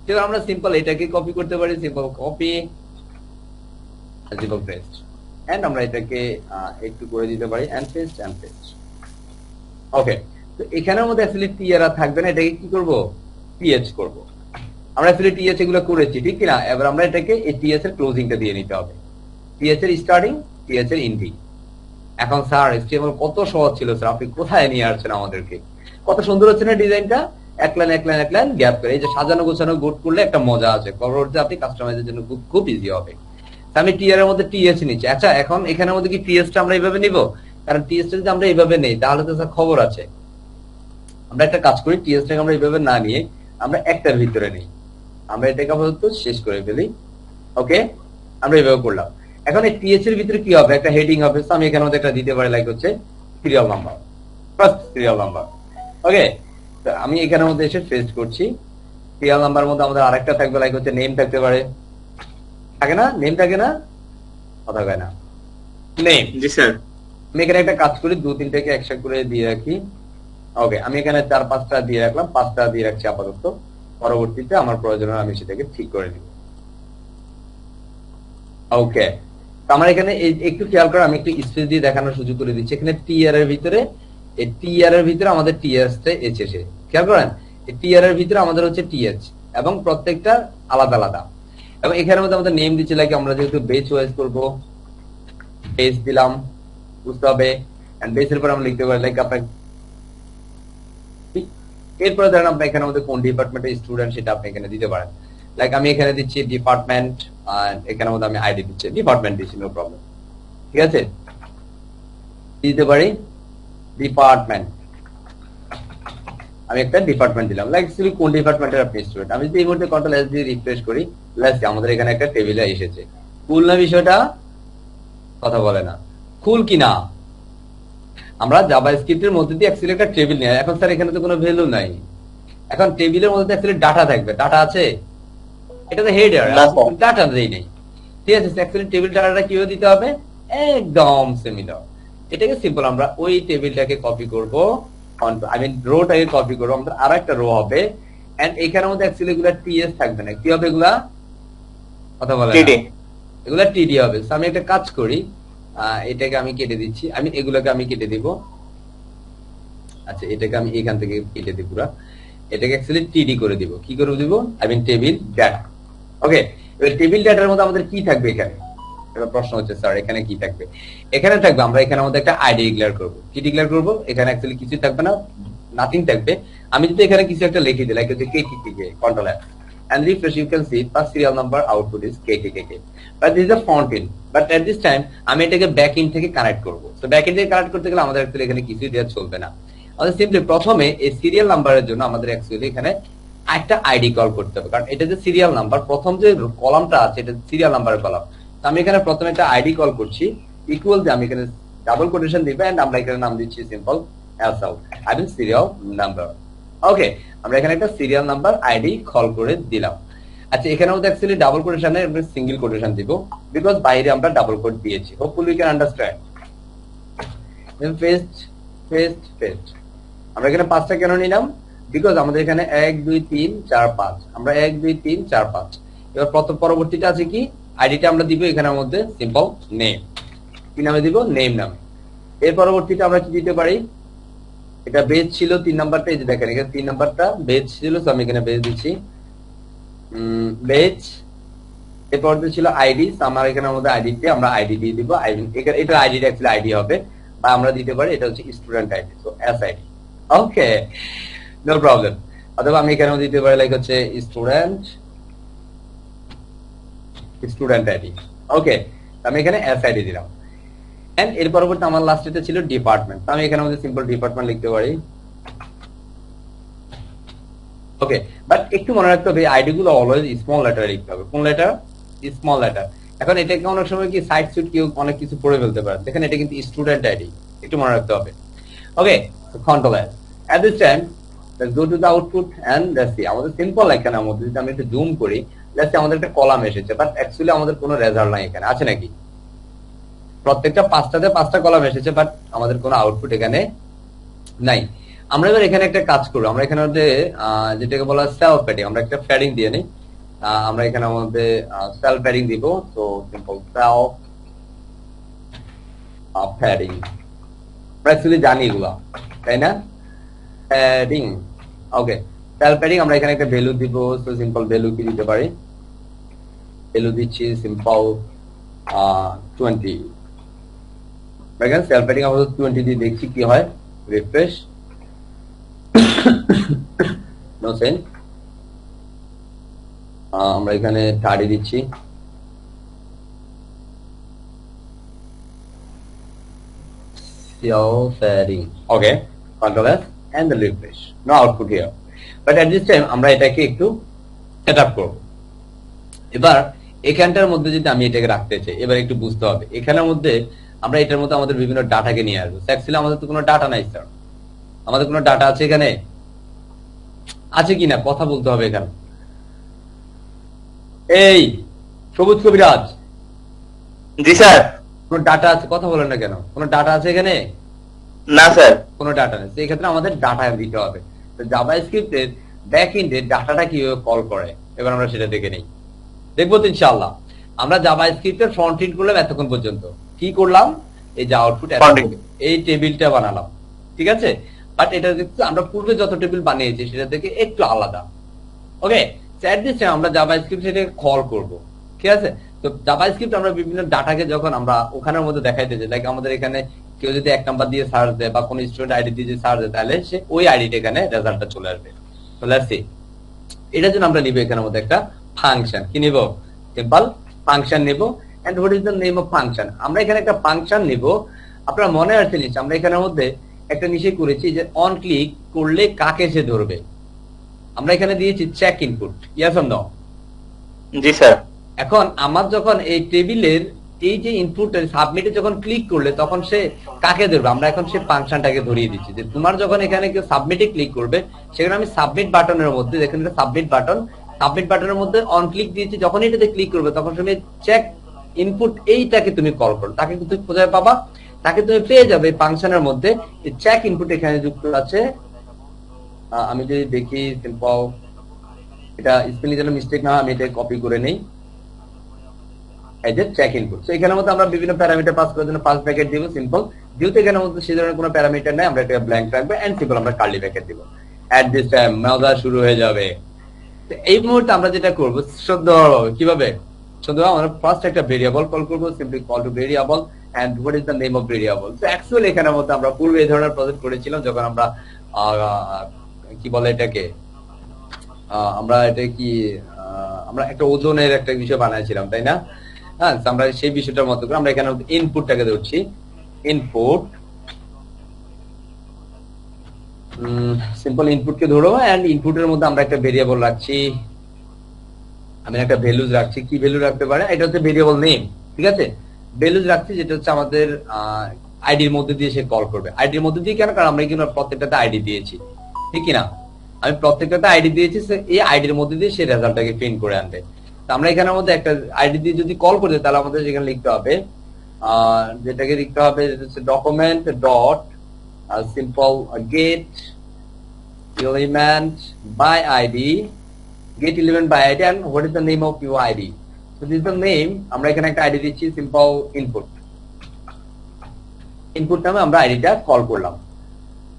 এবার আমরা সিম্পল এটাকে কপি করতে পারি, simple copy, simple paste, and আমরা এটাকে একটু করে দিতে পারি এন্ড পেস্ট। ওকে, তো এখানের মধ্যে অ্যাকচুয়ালি টিআর আর থাকবে না, এটাকে কি করব, টিএচ করব। আমরা অ্যাকচুয়ালি টিএচ এগুলো করেছি ঠিক কিনা, এবার আমরা এটাকে এই টিএচ এর ক্লোজিংটা দিয়ে নিতে হবে, টিএচ এর স্টার্টিং, টিএচ এর এন্ডিং। এখন স্যার HTML কত সহজ ছিল স্যার, আপনি কোথায় নিয়ে আসছেন আমাদেরকে, কত সুন্দর হচ্ছে না ডিজাইনটা, এক লাইন এক লাইন এক লাইন গ্যাপ করে, এই যে সাজানো গোছানো গুড করলে একটা মজা আছে, পরবর্তীতে আপনি কাস্টমাইজের জন্য খুব ইজি হবে। আমি টিআর এর মধ্যে টিএচ নিচ্ছি। আচ্ছা, এখন এখানের মধ্যে কি টিএচটা আমরা এইভাবে নিব, কারণ টিএচটা যদি আমরা এইভাবে নেই তাহলে তো স্যার খবর আছে। আমরা একটা কাজ করি, টিএচটাকে আমরা এইভাবে না নিয়ে আমরা একটার ভিতরে নেই, আমরা এটাকে আপাতত শেষ করে ফেলি। ওকে, আমরা এইভাবে করলাম। এখন এই টিএচ এর ভিতরে কি হবে, একটা হেডিং হবে। আমি এখানে মধ্যে একটা দিতে পারি, লাইক হচ্ছে serial number, first serial number. Okay, তো আমি এখানের মধ্যে এসে পেস্ট করছি। সিরিয়াল নাম্বারের মধ্যে আমাদের আরেকটা থাকবে, লাইক হচ্ছে নেম থাকতে পারে, থাকে না, নেম থাকে না, কথা কয় না, নেম। জি স্যার। আমি এখানে একটা কাজ করি, 2-3টাকে একসাথে করে দিয়ে রাখি। ওকে, আমি এখানে 4-5টা দিয়ে রাখলাম, 5টা দিয়ে রাখছি আপাতত, পরবর্তীতে আমার প্রয়োজন আমি সেটাকে ঠিক করে নিব। ওকে, আমার এখানে একটু খেয়াল করে, আমি একটু স্পেস দিয়ে দেখানোর সুযোগ করে দিচ্ছি। এখানে টিআর এর ভিতরে, এই টিআর এর ভিতরে আমাদের টিএস টা এসেছে, খেয়াল করেন, এই টিআর এর ভিতরে আমাদের হচ্ছে টিএচ, এবং প্রত্যেকটা আলাদা আলাদা। এবং এখানের মধ্যে আমাদের নেম দিচ্ছি, লাইক আমরা যেহেতু বেচ ওয়াইজ করব, বেচ দিলাম, বুঝতে হবে। এন্ড বেচের পর আমরা লিখতে পারি লাইক আপনার, এরপরে ধরেন আপনি এখানে মধ্যে কোন ডিপার্টমেন্টের স্টুডেন্ট সেটা আপনি এখানে দিতে পারেন। লাইক আমি এখানে দিচ্ছি ডিপার্টমেন্ট, আর এখানে মধ্যে আমি আইডি দিচ্ছি ডিপার্টমেন্ট দিচ্ছি, নো প্রবলেম, ঠিক আছে, দিতে পারি ডিপার্টমেন্ট। আমি একটা ডিপার্টমেন্ট দিলাম, লাইক কোন ডিপার্টমেন্টের আপনি স্টুডেন্ট। আমি যদি এই মুহূর্তে কন্ট্রোল এস দিয়ে রিফ্রেশ করি, আমাদের এখানে একটা টেবিলে এসেছে। কুল না বিষয়টা, কথা বলে না, কুল কি না। আমরা জাভাস্ক্রিপ্টের মধ্যে দিয়ে অ্যাকচুয়ালি একটা টেবিল নিয়ে, এখন স্যার এখানে তো কোনো ভ্যালু নাই, এখন টেবিলের মধ্যে অ্যাকচুয়ালি ডাটা থাকবে, ডাটা আছে, এটা তো হেডার, ডাটা দেই নেই, ঠিক আছে। অ্যাকচুয়ালি টেবিল ডাটাটা কিভাবে দিতে হবে, একদম সিমিলার। এটাকে সিম্পল, আমরা ওই টেবিলটাকে কপি করব, আই মিন রোটাকে কপি করব, আমাদের আরো একটা রো হবে। এন্ড এখানের মধ্যে অ্যাকচুয়ালি এগুলা টিএস থাকবে না, কি হবে এগুলা, কথা বলে টিডি, এগুলা টিডি হবে। আমি একটা কাজ করি, এটাকে আমি কেটে দিচ্ছি, আমি এগুলোকে আমি কেটে দিব। আচ্ছা, এটাকে আমি এখান থেকে কেটে দিব পুরো, এটাকে অ্যাকচুয়ালি টিডি করে দিব। কি করে দিব, আই মিন টেবিল ডাটা। ওকে, এবার টেবিল ডাটার মধ্যে আমাদের কি থাকবে এখানে, এবার প্রশ্ন হচ্ছে স্যার এখানে কি থাকবে। এখানে থাকবে, আমরা এখানে আমাদের একটা আইডি ডিক্লেয়ার করব। কি ডিক্লেয়ার করব, এখানে অ্যাকচুয়ালি কিছু থাকবে না, নাথিং থাকবে। আমি যদি এখানে কিছু একটা লিখে দিই, লাইক হচ্ছে KKK, control F and refresh, you can see first serial number output is KKK, but this is a front end, but at this time আমি এটাকে ব্যাক এন্ড থেকে কানেক্ট করব। সো ব্যাক এন্ড থেকে connect করতে গেলে আমাদের actually এখানে কিছুই দেওয়া চলবে না, আমাদের সিম্পলি প্রথমে এই সিরিয়াল নাম্বারের জন্য আমাদের অ্যাকচুয়ালি এখানে একটা আইডি কল করতে হবে, কারণ এটা যে সিরিয়াল নাম্বার, প্রথম যে কলামটা আছে এটা সিরিয়াল নাম্বারের কলাম। তো আমি এখানে প্রথমে একটা আইডি কল করছি, ইকুয়াল দিয়ে আমি এখানে ডাবল কোটেশন দিব, এন্ড আমরা এখানে নাম দিচ্ছি simple else out, I mean serial number. Okay, আমরা এখানে একটা সিরিয়াল নাম্বার আইডি কল করে দিলাম। আচ্ছা, এখানে মধ্যে অ্যাকচুয়ালি ডাবল কোটেশনে আমরা সিঙ্গেল কোটেশন দিব, বিকজ বাইরে আমরা ডাবল কোট দিয়েছি। Hopefully you can understand. Paste paste paste, আমরা এখানে 5টা কেন নিলাম, বিকজ আমাদের এখানে 1 2 3 4 5, আমরা 1 2 3 4 5। এবার পরবর্তীটা আছে কি, আইডিটা আমরা দিব এখানের মধ্যে সিম্পল নেম, কি নামে দিব, নেম নামে। এর পরবর্তীটা আমরা কি দিতে পারি, এটা বেজ ছিল 3 নাম্বারটা, এই যে দেখেন এখানে 3 নাম্বারটা বেজ ছিল, তো আমি এখানে বেজ দিচ্ছি বেজ। এরপর ছিল আইডি, আমার এখানে আমাদের আইডিতে আমরা আইডি দিয়ে দিব, এটা আইডিটা অ্যাকচুয়ালি আইডি হবে, বা আমরা দিতে পারি এটা হচ্ছে student ID, so S ID. Okay, no problem. অথবা আমি এখানে দিতে পারি লাইক হচ্ছে স্টুডেন্ট আইডি। ওকে, আমি এখানে এস আইডি দিলাম। এন্ড এর পরবর্তী আমার লাস্টেতে ছিল ডিপার্টমেন্ট, আমি এখানে মধ্যে সিম্পল ডিপার্টমেন্ট লিখতে পারি। ওকে, বাট একটু মনে রাখতে হবে আইডি গুলো অলওয়েজ স্মল লেটারে লিখতে হবে। কোন লেটার, স্মল লেটার। এখন এটাকে অনেক সময় কি সাইড সুট কেউ অনেক কিছু পড়ে ফেলতে পারে, দেখেন এটা কিন্তু স্টুডেন্ট আইডি, একটু মনে রাখতে হবে। Okay, control S. At this time let's go to the output and let's see, আমাদের সিম্পল এখানের মধ্যে যদি আমি একটু জুম করি, লেটস সি আমাদের একটা কলাম এসেছে, বাট অ্যাকচুয়ালি আমাদের কোনো রেজাল্ট নাই এখানে, আছে নাকি? প্রত্যেকটা 5টাতে 5টা কলাম এসেছে, বাট আমাদের কোনো আউটপুট এখানে নাই। আমরা এবার এখানে একটা কাজ করবো, আমরা এখানে যেটাকে বলা হয় সেলফ প্যাডিং, আমরা একটা প্যাডিং দিয়ে নিই। আমরা এখানে আমাদের সেলফ প্যাডিং দিব, তো সিম্পল সেলফ প্যাডিং, আমরা অ্যাকচুয়ালি জানি এগুলা, তাই না? প্যাডিং, ওকে। সেল প্যাডিং আমরা এখানে একটা ভ্যালু দিব, সো সিম্পল ভ্যালু কি দিতে পারি, ভ্যালু দিচ্ছি সিম্পল 20। দেখেন সেল প্যাডিং আমরা 20 দিয়ে দেখছি কি হয়, রিফ্রেশ, নো সেন্স। আমরা এখানে 30 দিচ্ছি, cell padding, okay, control S and the refresh, no output here, but at this time আমরা এটাকে একটু সেটআপ করব। এবার এখানটার মধ্যে যদি আমি এটাকে রাখতে চাই, এবার একটু বুঝতে হবে এখানের মধ্যে আমরা এটার মধ্যে আমাদের বিভিন্ন ডাটাকে নিয়ে আসবো। অ্যাকচুয়ালি আমাদের তো কোনো ডাটা নাই স্যার, আমাদের কোনো ডাটা আছে এখানে, আছে কিনা কথা বলতে হবে এখানে। এই সবুজ কবিরাজ, জি স্যার। কোনো ডাটা আছে, কথা বলেন না কেন, কোনো ডাটা আছে এখানে? না স্যার। কোনো ডাটা নেই, এই ক্ষেত্রে আমাদের ডাটা দিতে হবে। তো জাভাস্ক্রিপ্টের ব্যাক এন্ডে ডাটাটা কিভাবে কল করে এবার আমরা সেটা দেখে নেই, দেখবো তো ইনশাআল্লাহ। আমরা জাভাস্ক্রিপ্টের ফ্রন্ট এন্ড করলাম এতক্ষণ পর্যন্ত, কি করলাম, এই যে আউটপুট এই টেবিলটা বানালাম, ঠিক আছে। বাট এটা দেখতে আমরা পূর্বে যত টেবিল বানিয়েছি সেটা থেকে একটু আলাদা, ওকে। এট দিস টাইম আমরা জাভাস্ক্রিপ্ট সেটাকে কল করব, ঠিক আছে। তো জাভাস্ক্রিপ্ট আমরা বিভিন্ন ডাটাকে যখন আমরা ওখানের মধ্যে দেখাইতে চাই, লাইক আমাদের এখানে কেউ যদি 1 নাম্বার দিয়ে সার্চ দেয় বা কোন স্টুডেন্ট আইডি দিয়ে সার্চ দেয়, তাহলে সে ওই আইডিটা এখানে রেজাল্টটা চলে আসবে। তো লেটস সি, এটার জন্য আমরা নিব এখানের মধ্যে একটা ফাংশন, কি নিব, সিম্পল ফাংশন নিব। And what is the name of function, আমরা এখানে একটা ফাংশন নিব। আপনারা মনে আছে নিশ্চয় আমরা এখানের মধ্যে একটা নিষেধ করেছি যে অন ক্লিক করলে কাকে সে ধরবে, আমরা এখানে দিয়েছি check input, yes or no? জি স্যার। এখন আমার যখন এই টেবিলের এই যে ইনপুটের সাবমিটে যখন ক্লিক করলে তখন সে কাকে ধরবে, আমরা এখন সে ফাংশনটাকে ধরিয়ে দিচ্ছি যে তোমার যখন এখানে কেউ সাবমিটে ক্লিক করবে, সেখানে আমি সাবমিট বাটনের মধ্যে, দেখেন এটা সাবমিট বাটন, সাবমিট বাটনের মধ্যে অন ক্লিক দিয়েছি, যখন এটাতে ক্লিক করবে তখন তুমি চেক ইনপুট এইটাকে তুমি কল করো, তাকে তুমি কোথায় পাবা, তাকে তুমি পেয়ে যাবে ফাংশনের মধ্যে। চেক ইনপুট এখানে যুক্ত আছে, আমি যদি দেখি সিম্পল, এটা স্পেলিং যেন মিস্টেক না হয় আমি এটা কপি করে নেই, এই যে চেক ইনপুট। তো এখানের মধ্যে আমরা বিভিন্ন প্যারামিটার পাস করার জন্য পাস ব্র্যাকেট দিব, সিম্পল। যেহেতু এখানের মধ্যে সেই ধরনের কোনো প্যারামিটার নাই, আমরা এটা ব্ল্যাঙ্ক রাখবো এন্ড সিম্পল আমরা কার্লি ব্র্যাকেট দিব। এট দিস টাইম মজা শুরু হয়ে যাবে। তো এই মুহূর্তে আমরা যেটা করব সুন্দরভাবে, কিভাবে সুন্দর, আমরা ফার্স্ট একটা ভেরিয়েবল কল করব, simply call to variable and what is the name of variable. So actually এখানের মধ্যে আমরা পূর্বে এই ধরনের প্রজেক্ট করেছিলাম যখন আমরা কি বলে এটাকে, আমরা এটা কি আমরা একটা ওজনের একটা বিষয় বানাইছিলাম, তাই না? হ্যাঁ, আমরা সেই বিষয়টার মতো করে আমরা এখানে ইনপুটটাকে ধরছি, ইনপুট, সিম্পল ইনপুটকে ধরো এন্ড ইনপুটের মধ্যে আমরা একটা ভেরিয়েবল রাখছি, আমি একটা ভ্যালুজ রাখছি। কি ভ্যালু রাখতে পারে, এটা হচ্ছে ভেরিয়েবল নেম, ঠিক আছে। ভ্যালুজ রাখছি যেটা হচ্ছে আমাদের আইডির মধ্যে দিয়ে সে কল করবে। আইডির মধ্যে দিয়ে কেন, কারণ আমরা কিন্তু প্রত্যেকটাতে আইডি দিয়েছি, ঠিক না, আমি প্রত্যেকটাতে আইডি দিয়েছি, এই আইডির মধ্যে দিয়ে সে রেজাল্টটাকে প্রিন্ট করে আনবে। তো আমরা এখানের মধ্যে একটা আইডি দিয়ে যদি কল করি তাহলে আমাদের যেখানে লিখতে হবে, যেটাকে লিখতে হবে document dot simple get element by id, get element by id, and what is the name of your id? So this is the name, আমরা এখানে একটা আইডি দিচ্ছি সিম্পল ইনপুট, ইনপুট নামে আমরা আইডিটা কল করলাম,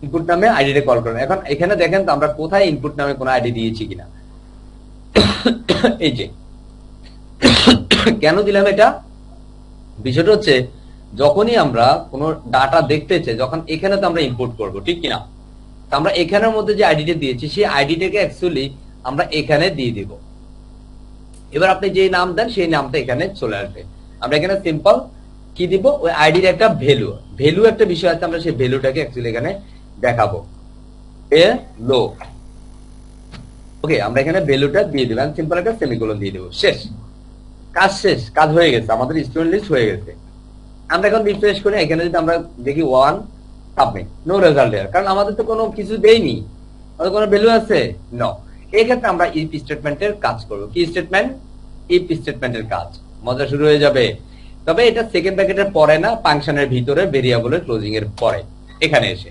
ইনপুট নামে আইডিটা কল করলাম। এখন এখানে দেখেন তো আমরা কোথায় ইনপুট নামে কোনো আইডি দিয়েছি কিনা, এই যে কেন দিলাম এটা, বিষয়টা হচ্ছে যখনই আমরা কোনো ডাটা দেখতে চাই, যখন এখানে তো আমরা ইনপুট করব, ঠিক কিনা, আমরা এখানের মধ্যে যে আইডিটা দিয়েছি সেই আইডিটাকে অ্যাকচুয়ালি আমরা এখানে দিয়ে দিব। এবার আপনি যে নাম দেন সেই নামটা এখানে চলে আসবে। আমরা এখানে সিম্পল কি দিব, ওই আইডির একটা ভ্যালু, ভ্যালু একটা বিষয় আছে, আমরা সেই ভ্যালুটাকে অ্যাকচুয়ালি এখানে দেখাবো, লো, ওকে। আমরা এখানে ভ্যালুটা দিয়ে দিব, সিম্পল একটা সেমিকোলন দিয়ে দেব, শেষ, কাজ শেষ, কাজ হয়ে গেছে, আমাদের স্টুডেন্ট লিস্ট হয়ে গেছে। আমরা এখন রিফ্রেশ করি, এখানে যদি আমরা দেখি 1 সাবমিট, নো রেজাল্ট দেয়ার, কারণ আমাদের তো কোনো কিছু দেয়নি, আমাদের কোনো ভ্যালু আছে নো। এই ক্ষেত্রে আমরা ইফ স্টেটমেন্টের কাজ করব। কি স্টেটমেন্ট, ইফ স্টেটমেন্টের কাজ, মজা শুরু হয়ে যাবে। তবে এটা সেকেন্ড ব্র্যাকেটের পরে না, ফাংশনের ভিতরে ভেরিয়েবলের ক্লোজিং এর পরে এখানে এসে।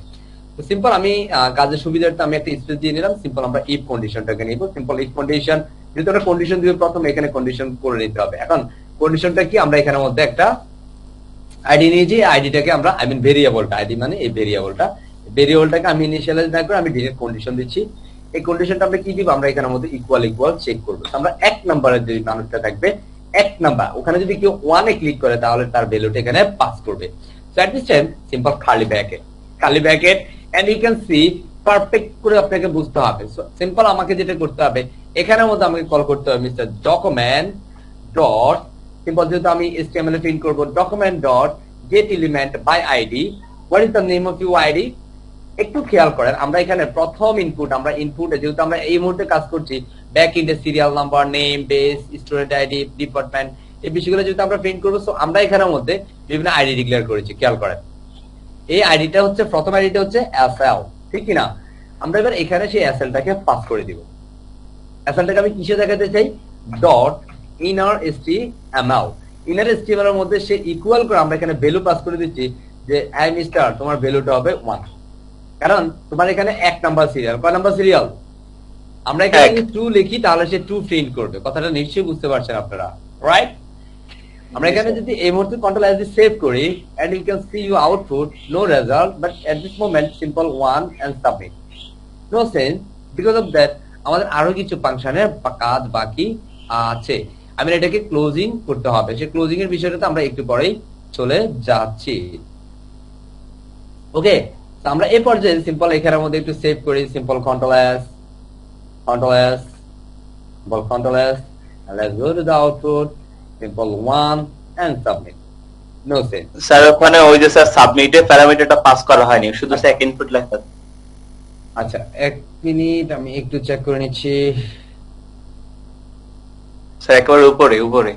তো সিম্পল আমি কাজের সুবিধার্থে আমি একটা স্পেস দিয়ে নিলাম, সিম্পল আমরা ইফ কন্ডিশনটাকে নিব, সিম্পল ইফ কন্ডিশন, যেহেতু আমরা কন্ডিশন দিব প্রথম এখানে কন্ডিশন করে নিতে হবে। এখন কন্ডিশনটা কি, আমরা এখানের মধ্যে একটা আইডি নিয়েছি, আইডিটাকে আমরা ভেরিয়েবলটা, আইডি মানে এই ভেরিয়েবলটা, ভেরিয়েবলটাকে আমি ইনিশিয়ালাইজ না করে আমি ডিরেক্ট কন্ডিশন দিচ্ছি। এই কন্ডিশনটা আমরা কি দিব, আমরা এখানের মধ্যে ইকুয়াল চেক করবো। আমরা 1 নম্বরের যে মানুষটা থাকবে 1 নাম্বার, ওখানে যদি কেউ 1 এ ক্লিক করে তাহলে তার ভ্যালুটা এখানে পাস করবে। So at this time simple খালি bracket and you can see perfect করে আপনাকে বুঝতে হবে। সো সিম্পল আমাকে যেটা করতে হবে, এখানের মধ্যে আমাকে কল করতে হবে মিস্টার ডকুমেন্ট ডট, সিম্পল যেহেতু আমি HTML এ প্রিন্ট করব, document dot get element by ID. What is the name of you ID? একটু খেয়াল করেন, আমরা এখানে প্রথম ইনপুট, আমরা ইনপুটে যেহেতু আমরা এই মুহূর্তে কাজ করছি, ব্যাক ইন্ডে serial number, name, base, student ID, department, এই বিষয়গুলো যেহেতু আমরা প্রিন্ট করবো, সো আমরা এখানের মধ্যে বিভিন্ন আইডি ডিক্লেয়ার করেছি। খেয়াল করেন, এই আইডিটা হচ্ছে, প্রথম আইডিটা হচ্ছে এসএল, ঠিক কিনা? আমরা এবার এখানে সেই এসএলটাকে পাস করে দিব। এসএলটাকে আমি কিসে দেখাতে চাই? Dot inner HTML। Inner HTML এর মধ্যে সে ইকুয়াল করে আমরা এখানে ভ্যালু পাস করে দিচ্ছি যে আই মিস্টার, তোমার ভ্যালুটা হবে 1, কারণ তোমার এখানে 1 নাম্বার সিরিয়াল। কয় নাম্বার সিরিয়াল? আমরা এখানে যদি 2 লিখি তাহলে সে 2 প্রিন্ট করবে। কথাটা নিশ্চয়ই বুঝতে পারছেন আপনারা, রাইট? আমরা এখানে যদি এই মুহূর্তে কন্ট্রোল এস দিয়ে সেভ করি, and you can see your output, no result, but at this moment simple 1 and submit. No sense, because of that আমাদের আরো কিছু ফাংশনের কাজ বাকি আছে। আমি এটাকে ক্লোজিং করতে হবে, সেই ক্লোজিং এর বিষয়টা আমরা একটু পরেই চলে যাচ্ছি। ওকে, তো আমরা এই পর্যায়ে সিম্পল এখানের মধ্যে একটু সেভ করি, simple control S, and let's go to the output, simple 1 and submit. No sense. Sir ওখানে ওই যে স্যার সাবমিটে প্যারামিটারটা পাস করা হয়নি, শুধু সেক ইনপুট লেখা। আচ্ছা 1 মিনিট আমি একটু চেক করে নিচ্ছি। স্যার একেবারে উপরে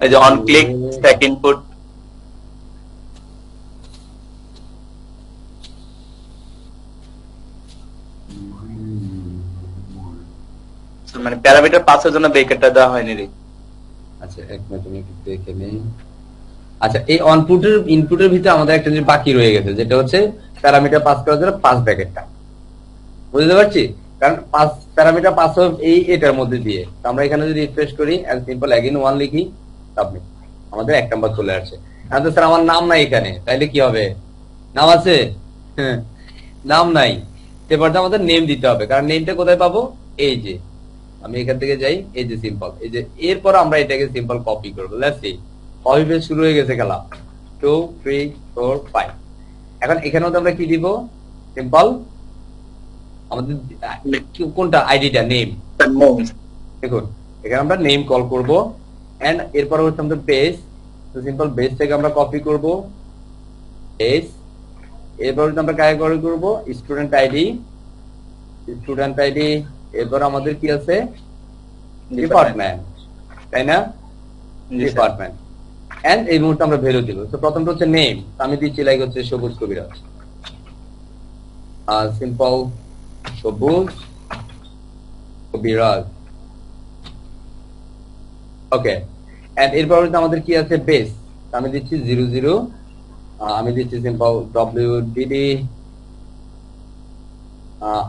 এই যে অন ক্লিক সেক ইনপুট, মানে প্যারামিটার পাসের জন্য ব্রেকেটটা দেওয়া হয়নি রে। আচ্ছা 1 মিনিট আমি একটু দেখে নেই। আচ্ছা, এই ইনপুটের ভিতরে আমাদের একটা জিনিস বাকি রয়ে গেছে, যেটা হচ্ছে প্যারামিটার পাস করার জন্য পাস ব্র্যাকেটটা। বুঝতে পারছি, কারণ পাস প্যারামিটার পাস হবে এটার মধ্যে দিয়ে। তো আমরা এখানে যদি রিফ্রেশ করি এন্ড সিম্পল अगेन 1 লিখি, সাবমিট, আমাদের 1 নাম্বার চলে আসছে। এখন তো স্যার আমার নাম নাই এখানে, তাইলে কি হবে? নাম আছে? নাম নাই, এবারে আমাদের নেম দিতে হবে। কারণ নেমটা কোথায় পাবো? এই যে আমি এখান থেকে যাই, এই যে সিম্পল, এই যে এরপর আমরা এটাকে সিম্পল কপি করবো। লেটস সি, কপি পেস্ট শুরু হয়ে গেছে খেলা। 2 3 4 5। এখন এখানেও তো আমরা কি দিব? সিম্পল আমাদের কোনটা আইডিটা, নেম। দেখুন এখানে আমরা নেম কল করব, এন্ড এরপর হচ্ছে আমাদের বেস। তো সিম্পল বেস থেকে আমরা কপি করব বেস। এরপর আমরা কাজ করব স্টুডেন্ট আইডি। এরপর আমাদের কি আছে? ডিপার্টমেন্ট, তাই না? ডিপার্টমেন্ট। এন্ড এই মুহূর্তে আমরা ভ্যালু দিব। তো প্রথমটা হচ্ছে নেম, আমি দিচ্ছি লাইক হচ্ছে সবুজ কবিরাজ। সিম্পল সবুজ কবিরাজ। ওকে, এন্ড এরপর আমাদের কি আছে? বেস, আমি দিচ্ছি 00, আমি দিচ্ছি সিম্পল WDD,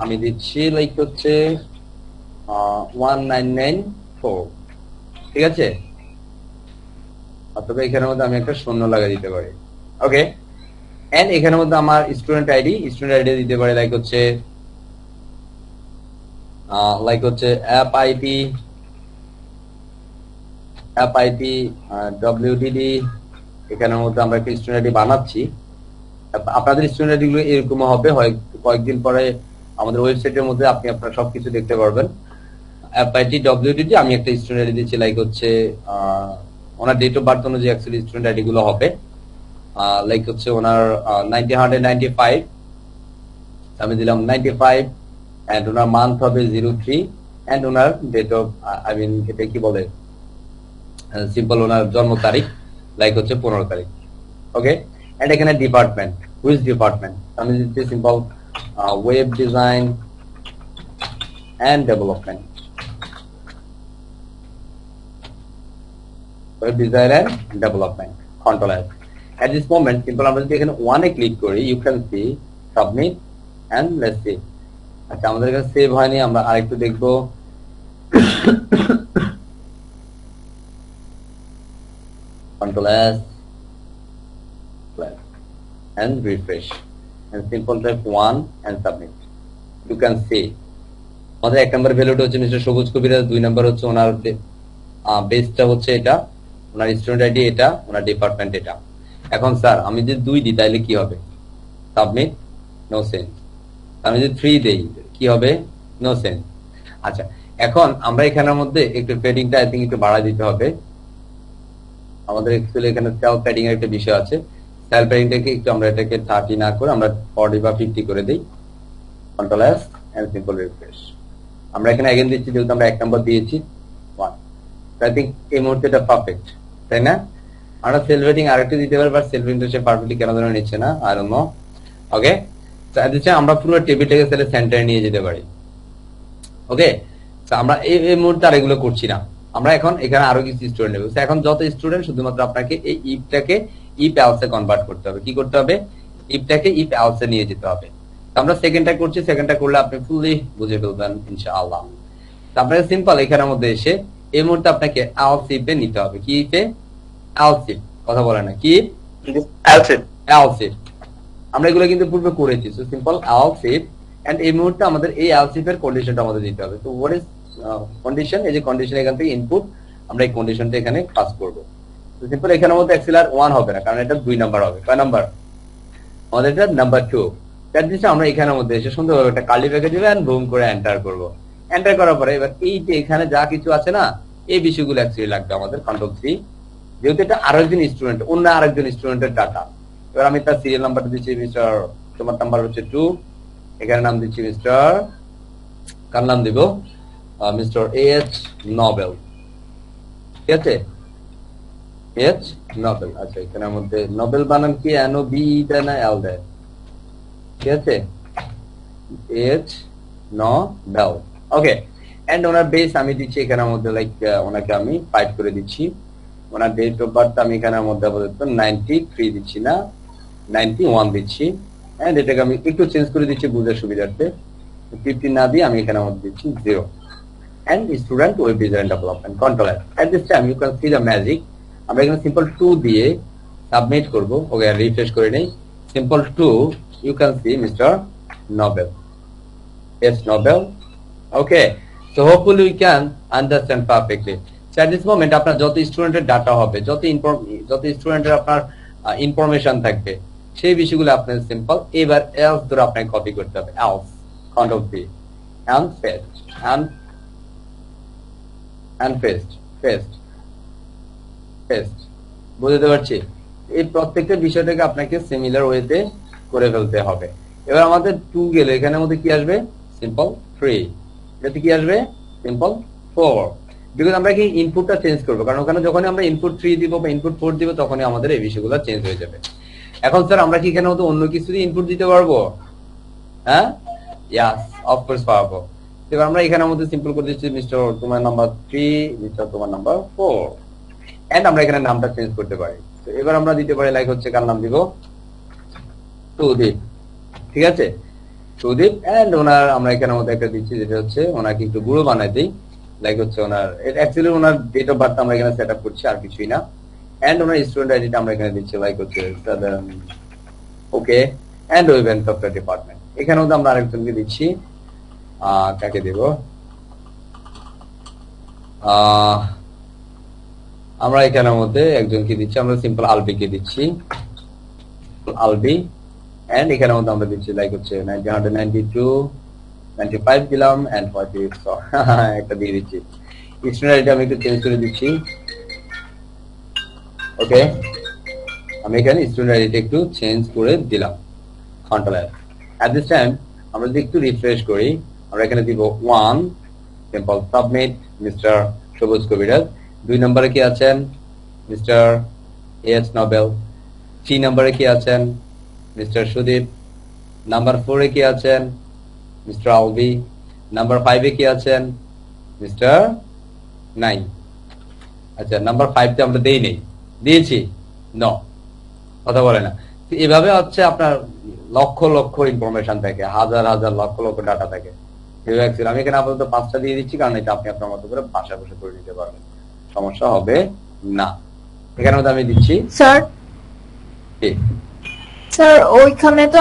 আমি দিচ্ছি লাইক হচ্ছে 1994, ঠিক আছে? অথবা এখানের মধ্যে আমি একটা শূন্য লাগা দিতে পারি। ওকে, এন্ড এখানের মধ্যে আমার স্টুডেন্ট আইডি দিতে পারি লাইক হচ্ছে FIP WDD। এখানের মধ্যে আমরা একটা স্টুডেন্ট আইডি বানাচ্ছি। আপনাদের স্টুডেন্ট আইডি গুলো এরকম হবে, হয় কয়েকদিন পরে আমাদের ওয়েবসাইটের মধ্যে আপনি আপনারা সবকিছু দেখতে পারবেন। FIP WDD আমি একটা স্টুডেন্ট আইডি দিচ্ছি লাইক হচ্ছে ওনার ডেট অফ বার্থ অনুযায়ী অ্যাকচুয়ালি স্টুডেন্ট আইডি গুলো হবে। লাইক হচ্ছে ওনার 1995, আমি দিলাম 95, এন্ড ওনার মান্থ হবে 03, এন্ড ওনার ডেট অফ এটা কি বলে, সিম্পল ওনার জন্ম তারিখ লাইক হচ্ছে 15 তারিখ। ওকে, এন্ড এখানে ডিপার্টমেন্ট, হুইচ ডিপার্টমেন্ট, আমি দিচ্ছি simple web design and development. Web design and development, control S. At this moment simple আমরা যদি এখানে 1 এ ক্লিক করি, you can see submit and let's see। আচ্ছা, আমাদের কাছে সেভ হয়নি, আমরা আরেকটু দেখবো। Control S and refresh। and simple type 1 and submit. You can see আমাদের 1 নাম্বার ভ্যালুটা হচ্ছে মিস্টার সবুজ কবিরাজ, 2 নাম্বার হচ্ছে ওনার বেসটা হচ্ছে এটা, ওনার স্টুডেন্ট আইডি এটা, ওনার ডিপার্টমেন্ট এটা। এখন স্যার আমি যদি 2 দিই তাহলে কি হবে? Submit, no sense. আমি যদি 3 দেই কি হবে? No sense. আচ্ছা, এখন আমরা এখানের মধ্যে একটু প্যাডিংটা আই থিংক একটু বাড়ায় দিতে হবে। আমাদের অ্যাকচুয়ালি এখানে সেলফ প্যাডিং এর একটা বিষয় আছে। সেলফ প্যাডিংটাকে একটু আমরা এটাকে 30 না করে আমরা 40 বা 50 করে দেই। Control S and simple refresh. আমরা এখানে अगेन দিচ্ছি, যেহেতু আমরা 1 নাম্বার দিয়েছি 1। আই থিংক এই মুহূর্তে এটা পারফেক্ট, তাই না? আমরা সেলফ রেটিং আরেকটু দিতে পারি, বাট সেলফ রেটিংটা সে পারফেক্টলি কেন ধরে নিচ্ছে না, I don't know. Okay, so এদিকে আমরা পুরো টেবিলটাকে সেলে সেন্টারে নিয়ে যেতে পারি। ওকে, সো আমরা এই মুহূর্তে আর এগুলো করছি না। আমরা এখন এখানে আরো কিছু স্টুডেন্ট নেব। এখন যত স্টুডেন্ট, শুধুমাত্র আপনাকে এই ইফটাকে ইফ এলসে কনভার্ট করতে হবে। কি করতে হবে? ইফটাকে ইফ এলসে নিয়ে যেতে হবে। আমরা সেকেন্ডটা করছি, সেকেন্ডটা করলে আপনি ফুললি বুঝে ফেলবেন ইনশাআল্লাহ। আপনাকে সিম্পল এখানের মধ্যে এসে এই মুহূর্তে আপনাকে এলস ইফে নিতে হবে। কি ইফে? এলস ইফ, কথা বলে না কি? Else if. এলস ইফ আমরা এগুলো কিন্তু পূর্বে করেছি। So simple else if, and এই মুহূর্তে আমাদের এই এলস ইফ এর কন্ডিশনটা আমাদের দিতে হবে। তো হোয়াট ইজ কন্ডিশন? এই যে কন্ডিশন, এখান থেকে ইনপুট আমরা এই কন্ডিশনটা এখানে পাস করব। তো সিম্পল এখানের মধ্যে অ্যাকসিলার 1 হবে না, কারণ এটা 2 নাম্বার হবে। কয় নাম্বার? আমাদের এটা নাম্বার 2। দ্যাট মিন্স আমরা এখানের মধ্যে এসে সুন্দরভাবে একটা কার্লি ব্র্যাকেট দিবেন, বুম করে এন্টার করব। এন্টার করার পরে এবার এই যে এখানে যা কিছু আছে না, এই বিষয়গুলো অ্যাকচুয়ালি লাগবে আমাদের কন্ট্রোল 3, যেহেতু এটা আরেকজন স্টুডেন্ট, অন্য আরেকজন স্টুডেন্টের ডাটা। এবার আমি তার সিরিয়াল নাম্বারটা দিচ্ছি মিস্টার, তোমার নাম্বার হচ্ছে 2, এখানে নাম দিচ্ছি মিস্টার, কার নাম দিব? Mister H Nobel. ঠিক আছে, এইচ নোবেল। আচ্ছা, এখানের মধ্যে নোবেল বানান কি? এন ও বি দেয় না এল দেয়? ঠিক আছে, এইচ নোবেল। ওকে, এন্ড ওনার বেস আমি দিচ্ছি এখানের মধ্যে, লাইক ওনাকে আমি 5 করে দিচ্ছি। ওনার ডেট অফ বার্থ আমি এখানের মধ্যে আপাতত 93 দিচ্ছি না, 91 দিচ্ছি। এন্ড এটাকে আমি একটু চেঞ্জ করে দিচ্ছি বুঝার সুবিধার্থে, 50 না দিয়ে আমি এখানের মধ্যে দিচ্ছি 0। and student web design development control F. At this time you can see the magic. আমরা এখানে সিম্পল 2 দিয়ে সাবমিট করব। ওকে, রিফ্রেশ করে নেই। Simple 2, you can see Mr. Nobel, yes Nobel. Okay, so hopefully we can understand perfectly. So at this moment আপনার যত স্টুডেন্টের data হবে, যত স্টুডেন্টের আপনার ইনফরমেশন থাকবে, সেই বিষয়গুলো আপনার সিম্পল এবার এলস ধরে আপনাকে কপি করতে হবে। Else control P and paste and paste বুঝতে পারছি? এই প্রত্যেকটা বিষয়টাকে আপনাকে সিমিলার ওয়েতে করে ফেলতে হবে। এবার আমাদের 2 গেলে এখানের মধ্যে কি আসবে? সিম্পল 3। এটাতে কি আসবে? সিম্পল 4। বিকজ আমরা কি ইনপুটটা চেঞ্জ করব, কারণ ওখানে যখন আমরা ইনপুট 3 দিব বা ইনপুট 4 দিব, তখনই আমাদের এই বিষয়গুলো চেঞ্জ হয়ে যাবে। এখন স্যার আমরা কি এখানে মতো অন্য কিছু দিয়ে ইনপুট দিতে পারবো? হ্যাঁ, ইয়েস, অফকোর্স পারবো। এবার আমরা এখানের মধ্যে সিম্পল করে দিচ্ছি মিস্টার তোমার নাম্বার 3, মিস্টার তোমার নাম্বার 4, এন্ড আমরা এখানে নামটা চেঞ্জ করতে পারি। তো এবার আমরা দিতে পারি লাইক হচ্ছে কার নাম দিব? সুদীপ। ঠিক আছে, সুদীপ। এন্ড ওনার আমরা এখানের মধ্যে একটা দিচ্ছি, যেটা হচ্ছে ওনাকে একটু গুঁড়ো বানাই দিই, লাইক হচ্ছে owner actually owner date of birth আমরা এখানে সেট আপ করছি, আর কিছুই না। এন্ড ওনার স্টুডেন্ট আইডিটা আমরা এখানে দিচ্ছি, লাইক হচ্ছে okay, and web and software department. এখানে মধ্যে আমরা আরেকজনকে দিচ্ছি, কাকে দেব? আমরা এখানের মধ্যে একজনকে দিচ্ছি, আমরা সিম্পল আলবিকে দিচ্ছি, আলবি। এন্ড এখানের মধ্যে আমরা দিচ্ছি লাইক হচ্ছে 192, 95 দিলাম, এন্ড 48 একটা দিয়ে দিচ্ছি। স্টুডেন্ট আইডি আমি একটু চেঞ্জ করে দিচ্ছি। ওকে, আমি এখানে স্টুডেন্ট আইডিটা একটু চেঞ্জ করে দিলাম, control F. At this time আমরা যদি একটু রিফ্রেশ করি, আমরা এখানে দিব 1, সিম্পল সাবমিট মিস্টার সবুজ কবিরাজ। 2 নম্বরে কি আছেন? Mister H Nobel. 3 নম্বরে কি আছেন? মিস্টার সুদীপ। নাম্বার 4 এ কি আছেন? মিস্টার আলবি। নাম্বার 5 এ কি আছেন? মিস্টার 9। আচ্ছা, নাম্বার 5 তে আমরা দেই নেই, দিয়েছি নো, কথা বলে না। এভাবে হচ্ছে আপনার লক্ষ লক্ষ ইনফরমেশন থাকে, হাজার হাজার লক্ষ লক্ষ ডাটা থাকে। আমি এখানে আপাতত 5টা দিয়ে দিচ্ছি, কারণ এটা আপনি আপনার মতো করে ভাষা বসে করে নিতে পারবেন, সমস্যা হবে না। এখানে আমি দিচ্ছি স্যার, স্যার ওইখানে তো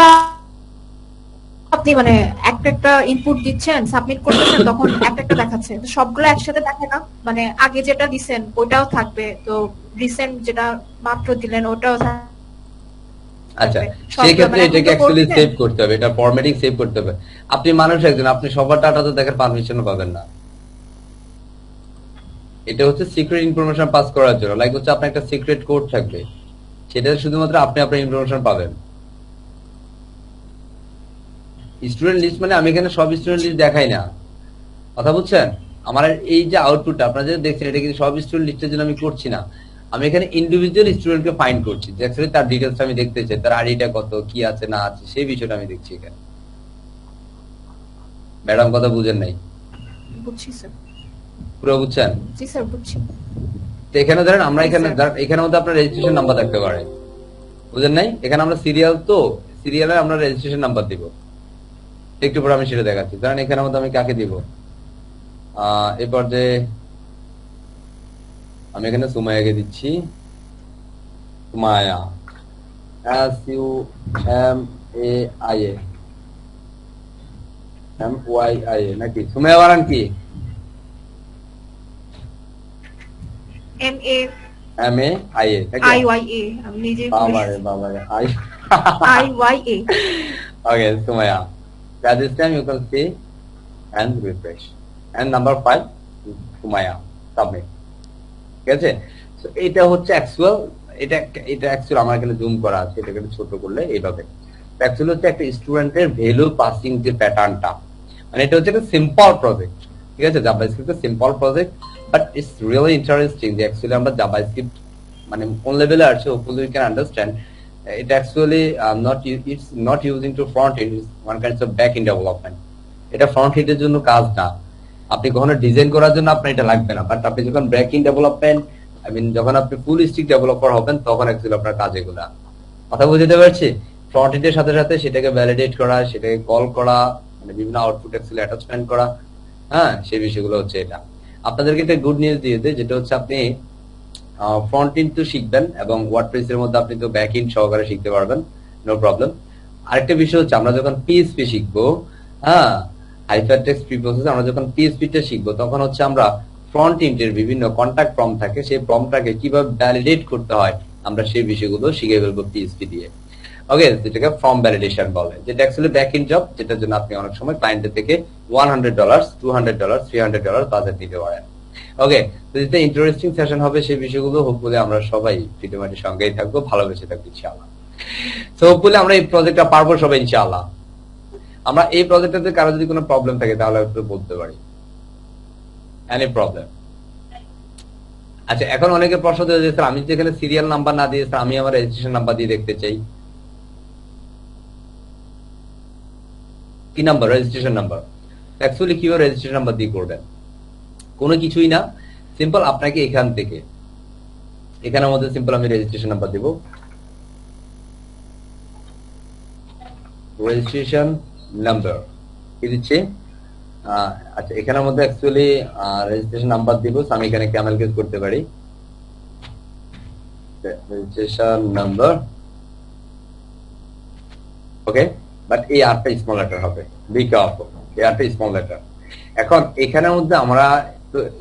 আপনি মানে একটা একটা ইনপুট দিচ্ছেন, সাবমিট করতেছেন, তখন একটা একটা দেখাচ্ছে, তো সবগুলো একসাথে দেখে না, মানে আগে যেটা দিছেন ওটাও থাকবে, তো রিসেন্ট যেটা মাত্র দিলেন ওটাও আচ্ছা, থাকবে, সেই সবগুলো ক্ষেত্রে মানে এখন এটাকে তো অ্যাকচুয়ালি করছেন। সেভ করতে হবে, এটা ফরম্যাটিং সেভ করতে হবে। আপনি মানুষ একজন, আপনি সবার ডাটা তো দেখার পারমিশনও পাবেন না। এটা হচ্ছে সিক্রেট ইনফরমেশন পাস করার জন্য, লাইক হচ্ছে আপনার একটা সিক্রেট কোড থাকবে, সেটা শুধুমাত্র আপনি আপনার ইনফরমেশন পাবেন। স্টুডেন্ট লিস্ট মানে আমি এখানে সব স্টুডেন্ট লিস্ট দেখাই না, কথা বুঝছেন? আমার এই যে আউটপুটটা আপনারা যে দেখছেন, এটা কিন্তু সব স্টুডেন্ট লিস্টের জন্য আমি করছি না। আমি এখানে ইন্ডিভিজুয়াল স্টুডেন্টকে ফাইন্ড করছি, যে অ্যাকচুয়ালি তার ডিটেলসটা আমি দেখতে চাই, তার আইডিটা কত, কি আছে না আছে, সেই বিষয়টা আমি দেখছি এখানে। ম্যাডাম কথা বুঝেন নাই? বুঝছি স্যার। পুরো বুঝছেন? জি স্যার বুঝছি। তো এখানে ধরেন আমরা জি এখানে স্যার। এখানের মধ্যে আপনার রেজিস্ট্রেশন নাম্বার থাকতে পারে, বুঝেন নাই? এখানে আমরা সিরিয়াল, তো সিরিয়ালে আমরা রেজিস্ট্রেশন নাম্বার দিব, একটু পরে আমি সেটা দেখাচ্ছি। ধরেন এখানের মধ্যে আমি কাকে দিব, এরপর যে আমি এখানে সুমায়াকে দিচ্ছি, সুমায়া, SUMAIA, MYIA নাকি সুমায়া বানান কি? MA MAIA নাকি? IYA, আমি নিজেই বাবারে বাবারে I IYA। Okay, Sumaya. At this time you can see and refresh. And number 5, Sumaya. Submit. ঠিক আছে? So এটা হচ্ছে অ্যাকচুয়াল, এটা অ্যাকচুয়াল আমার এখানে জুম করা আছে, এটাকে একটু ছোট করলে এইভাবে। অ্যাকচুয়ালি হচ্ছে একটা স্টুডেন্টের ভ্যালু পাসিং যে প্যাটার্নটা, মানে এটা হচ্ছে একটা সিম্পল প্রজেক্ট, ঠিক আছে? জাভাস্ক্রিপ্টের simple project, but it's really interesting যে অ্যাকচুয়ালি আমরা জাভাস্ক্রিপ্ট মানে কোন লেভেলে আছে, hopefully we can understand. It actually it's not using to front end, it's one kind of back end development. এটা ফ্রন্ট এন্ডের জন্য কাজ না, আপনি কখনো ডিজাইন করার জন্য আপনার এটা লাগবে না, বাট আপনি যখন back end development, I mean যখন আপনি ফুল স্টিক ডেভেলপার হবেন, তখন অ্যাকচুয়ালি আপনার কাজ এগুলা। কথা বুঝতে পারছি? ফ্রন্ট এন্ডের সাথে সাথে সেটাকে ভ্যালিডেট করা, সেটাকে কল করা, মানে বিভিন্ন আউটপুট অ্যাকচুয়ালি অ্যাটাচমেন্ট করা, হ্যাঁ, সেই বিষয়গুলো হচ্ছে এটা। আপনাদেরকে একটা গুড নিউজ দিয়ে দেয়, যেটা হচ্ছে আপনি ফ্রন্ট এন্ড তো শিখবেন এবং ওয়ার্ডপ্রেস এর মধ্যে আপনি তো ব্যাক এন্ড সহকারে শিখতে পারবেন, নো প্রবলেম। আরেকটা বিষয় হচ্ছে আমরা যখন পিএইচপি শিখবো, হ্যাঁ, হাইপারটেক্সট প্রিপ্রসেস, আমরা যখন পিএইচপি টা শিখবো, তখন হচ্ছে আমরা ফ্রন্ট এন্ডের বিভিন্ন কন্টাক্ট ফর্ম থাকে, সেই ফর্মটাকে কিভাবে ভ্যালিডেট করতে হয়, আমরা সেই বিষয়গুলো শিখে ফেলবো পিএইচপি দিয়ে। ওকে, যেটাকে ফর্ম ভ্যালিডেশন বলে, যেটা অ্যাকচুয়ালি ব্যাক এন্ড জব, যেটার জন্য আপনি অনেক সময় ক্লায়েন্টের থেকে $100, $200, $300 বাজেট দিতে পারেন। ওকে, তো যেটা ইন্টারেস্টিং সেশন হবে, সেই বিষয়গুলো হোপফুলি আমরা সবাই ফ্রিডমাটির সঙ্গেই থাকবো, ভালোবেসে থাকবো ইনশাআল্লাহ। তো হোপফুলি আমরা এই প্রজেক্টটা পারবো সবাই ইনশাআল্লাহ। আমরা এই প্রজেক্টটাতে কারো যদি কোনো প্রবলেম থাকে তাহলে একটু বলতে পারি, এনি প্রবলেম? আচ্ছা, এখন অনেকে প্রশ্ন দিয়ে স্যার আমি যেখানে সিরিয়াল নাম্বার না দিয়ে আমি আমার রেজিস্ট্রেশন নাম্বার দিয়ে দেখতে চাই, কি নাম্বার? Registration number. অ্যাকচুয়ালি কিভাবে রেজিস্ট্রেশন নাম্বার দিয়ে করবেন? কোনো কিছুই না, সিম্পল আপনাকে এখান থেকে, এখানের মধ্যে সিম্পল আমি রেজিস্ট্রেশন নাম্বার দিব, রেজিস্ট্রেশন নাম্বার কি দিচ্ছি, আচ্ছা এখানের মধ্যে অ্যাকচুয়ালি রেজিস্ট্রেশন নাম্বার দিব, আমি এখানে ক্যামেল কেস করতে পারি, রেজিস্ট্রেশন নাম্বার। ওকে, বাট এই আরটা স্মল লেটার হবে, বি কেয়ারফুল, এই আরটা স্মল লেটার। এখন এখানের মধ্যে আমরা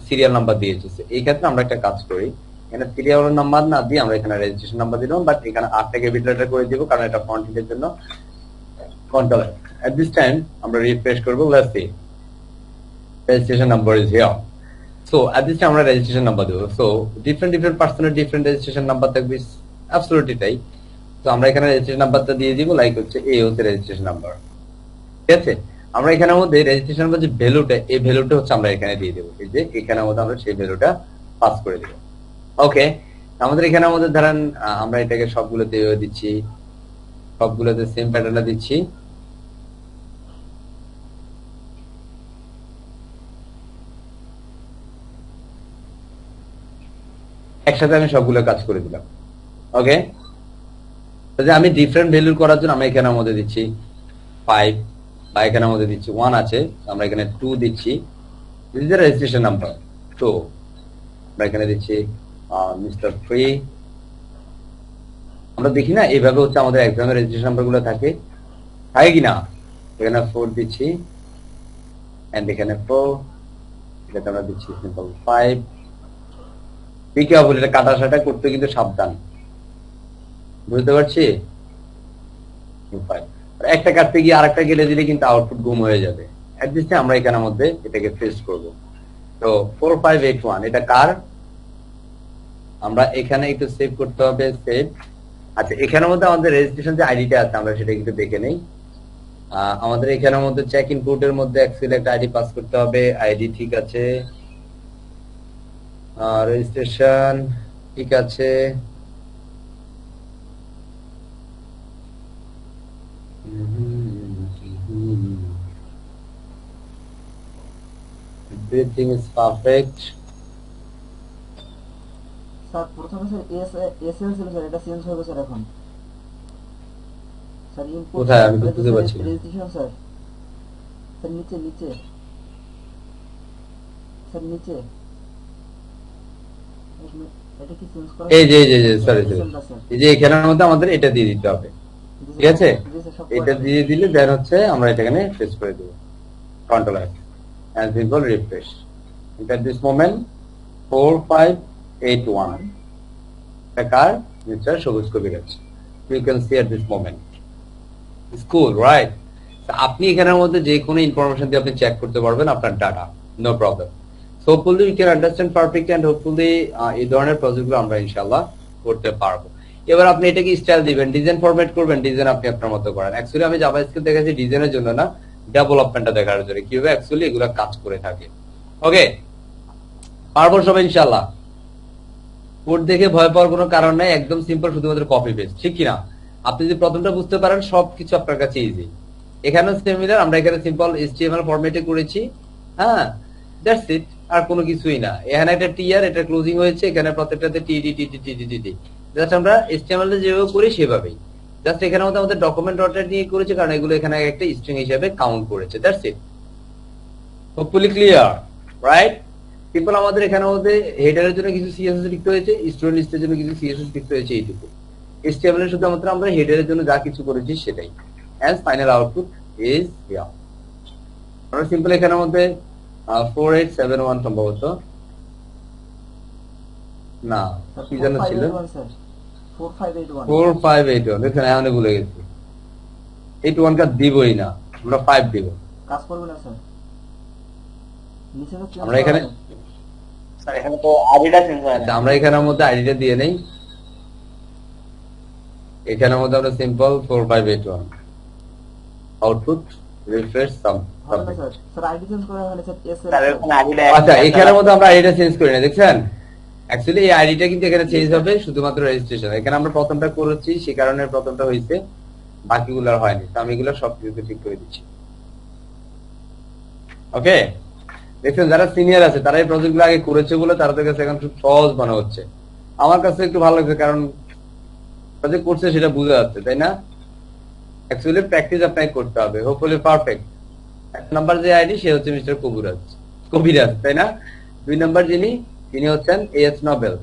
সিরিয়াল নাম্বার দিয়েছি, এই ক্ষেত্রে আমরা একটা কাজ করি, এখানে সিরিয়াল নাম্বার না দিয়ে আমরা এখানে রেজিস্ট্রেশন নাম্বার দিলাম, বাট এখানে আরটা ক্যাপিটাল লেটার করে দিব, কারণ এটা ফন্ট এর জন্য কন্ট্রোল। এট দিস টাইম আমরা রিফ্রেশ করব, let's see registration number is here. So at this time আমরা registration number দেব। So different পার্সনের different registration number থাকবে, absolutely তাই। তো আমরা এখানে registration নাম্বারটা দিয়ে দিব, লাইক হচ্ছে এই হচ্ছে registration নাম্বার, ঠিক আছে? আমরা এখানের মধ্যে registration নাম্বার যে ভ্যালুটা, এই ভ্যালুটা হচ্ছে আমরা এখানে দিয়ে দেব, এই যে এখানের মধ্যে আমরা সেই ভ্যালুটা পাস করে দেব। ওকে, আমাদের এখানের মধ্যে ধরেন আমরা এটাকে সবগুলোতে দিচ্ছি, সবগুলোতে সেম প্যাটার্নটা দিচ্ছি। একসাথে আমি সবগুলো কাজ করে দিলাম। ওকে, আমি ডিফারেন্ট ভ্যালু করার জন্য আমরা এখানের মধ্যে দিচ্ছি 5, বা এখানের মধ্যে দিচ্ছি 1 আছে, আমরা এখানে 2 দিচ্ছি, this is the registration number 2। আমরা এখানে দিচ্ছি মিস্টার 3। আমরা দেখি না এইভাবে হচ্ছে আমাদের এক্সামের রেজিস্ট্রেশন নাম্বার গুলো থাকে, থাকে কিনা? এখানে 4 দিচ্ছি এন্ড এখানে 4, এটা আমরা দিচ্ছি সিম্পল 5। বি কেয়ারফুল, এটা কাটা সাটা করতে কিন্তু সাবধান, বুঝতে পারছি? 5 একটা কাটতে গিয়ে আরেকটা কেটে দিলে কিন্তু আউটপুট গুম হয়ে যাবে। অ্যাটলিস্ট আমরা এখানের মধ্যে এটাকে ফেস করব। তো 4581 এটা কার? আমরা এখানে একটু সেভ করতে হবে, সেভ। আচ্ছা, এখানের মধ্যে আমাদের রেজিস্ট্রেশন যে আইডিটা আছে আমরা সেটা একটু দেখে নেই। আমাদের এখানের মধ্যে চেক ইনপুটের মধ্যে অ্যাকচুয়ালি একটা আইডি পাস করতে হবে। আইডি ঠিক আছে, রেজিস্ট্রেশন ঠিক আছে, everything is perfect. স্যার প্রথমে স্যার এসএল ছিল স্যার, এটা চেঞ্জ হয়ে গেছে স্যার এখন। স্যার ইনপুট কোথায়? আমি তো বুঝতে পারছি না। রেজিস্ট্রেশন স্যার, স্যার নিচে নিচে স্যার নিচে এটা কি চেঞ্জ করা? এই যে সরি এই যে এখানের মধ্যে আমাদের এটা দিয়ে দিতে হবে, ঠিক আছে? এটা দিয়ে দিলে দেন হচ্ছে আমরা এটা এখানে ফেস করে দেব। Control F and simple refresh. at this moment 4581 the car Mr. সবুজ কবিরাজ, you can see at this moment it's cool, right? So আপনি এখানের মধ্যে যে কোনো ইনফরমেশন দিয়ে আপনি চেক করতে পারবেন আপনার data, no problem. So hopefully you can understand perfectly and hopefully এই ধরনের প্রজেক্টগুলো আমরা ইনশাআল্লাহ করতে পারবো। এবার আপনি এটাকে স্টাইল দিবেন, ডিজাইন ফরম্যাট করবেন, ডিজাইন আপনি আপনার মতো করেন। অ্যাকচুয়ালি আমি জাভাস্ক্রিপ্ট দেখাচ্ছি ডিজাইনের জন্য না, ডেভেলপমেন্টটা দেখার জন্য কিভাবে অ্যাকচুয়ালি এগুলো কাজ করে থাকে। ওকে, পারবো সবাই ইনশাআল্লাহ। কোড দেখে ভয় পাওয়ার কোনো কারণ নাই, একদম সিম্পল, শুধুমাত্র কপি পেস্ট, ঠিক কি না? আপনি যদি প্রথমটা বুঝতে পারেন সবকিছু আপনার কাছে ইজি। এখানেও সিমিলার, আমরা এখানে সিম্পল HTML ফরম্যাটে করেছি, হ্যাঁ, দ্যাটস ইট, আর কোনো কিছুই না। এখানে একটা টিআর, এটা ক্লোজিং হয়েছে, এখানে প্রত্যেকটাতে টিডি টিডি টিডি টিডি, জাস্ট আমরা HTML এ যেভাবে করি সেভাবেই, জাস্ট এখানে মধ্যে আমাদের ডকুমেন্ট ডটেড নিয়ে করেছি কারণ এগুলো এখানে একটা স্ট্রিং হিসেবে কাউন্ট করেছে, that's it. Hopefully clear, right? Simple আমাদের এখানে মধ্যে হেডারের জন্য কিছু সিএসএস লিখতে হয়েছে, স্টুডেন্ট লিস্টের জন্য কিছু সিএসএস লিখতে হয়েছে, এইটুকু। HTML এর শুধুমাত্র আমরা হেডারের জন্য যা কিছু করেছি সেটাই, and final output is here. আমরা সিম্পল এখানের মধ্যে 4871 সম্ভবত না কি যেন ছিল, 4581 দেখেন এখন ভুলে গেছি। 81 কা দিবই না, আমরা 5 দিব, কাজ করবে না স্যার। নিচে তো আমরা এখানে স্যার এখানে তো আইডিটা চেঞ্জ হয় না। আমরা এখানের মধ্যে আইডিটা দিয়ে নেই, এখানের মধ্যে আমরা সিম্পল 4581 আউটপুট রিফ্রেশ সাম। স্যার আইডি চেঞ্জ করা হলে স্যার এসএল, স্যার এখানে আইডিটা আচ্ছা, এখানের মধ্যে আমরা আইডিটা চেঞ্জ করি না, দেখছেন? অ্যাকচুয়ালি এই আইডিটা কিন্তু এখানে চেঞ্জ হবে শুধুমাত্র রেজিস্ট্রেশন। এখানে আমরা প্রথমটা করেছি সেই কারণে প্রথমটা হয়েছে, বাকিগুলো আর হয়নি। তো আমি এগুলো সব কিছু ঠিক করে দিচ্ছি। ওকে, দেখছেন যারা সিনিয়র আছে তারা এই প্রজেক্টগুলো আগে করেছে বলে তাদের কাছে এখন খুব সহজ মনে হচ্ছে। আমার কাছে একটু ভালো লাগছে কারণ প্রজেক্ট করছে সেটা বোঝা যাচ্ছে, তাই না? অ্যাকচুয়ালি প্র্যাকটিস আপনাকে করতে হবে, হোপফুলি পারফেক্ট। এক নাম্বার যে আইডি সে হচ্ছে মিস্টার কবিরাজ, তাই না? 2 নাম্বার তিনি হচ্ছেন AS নোবেল।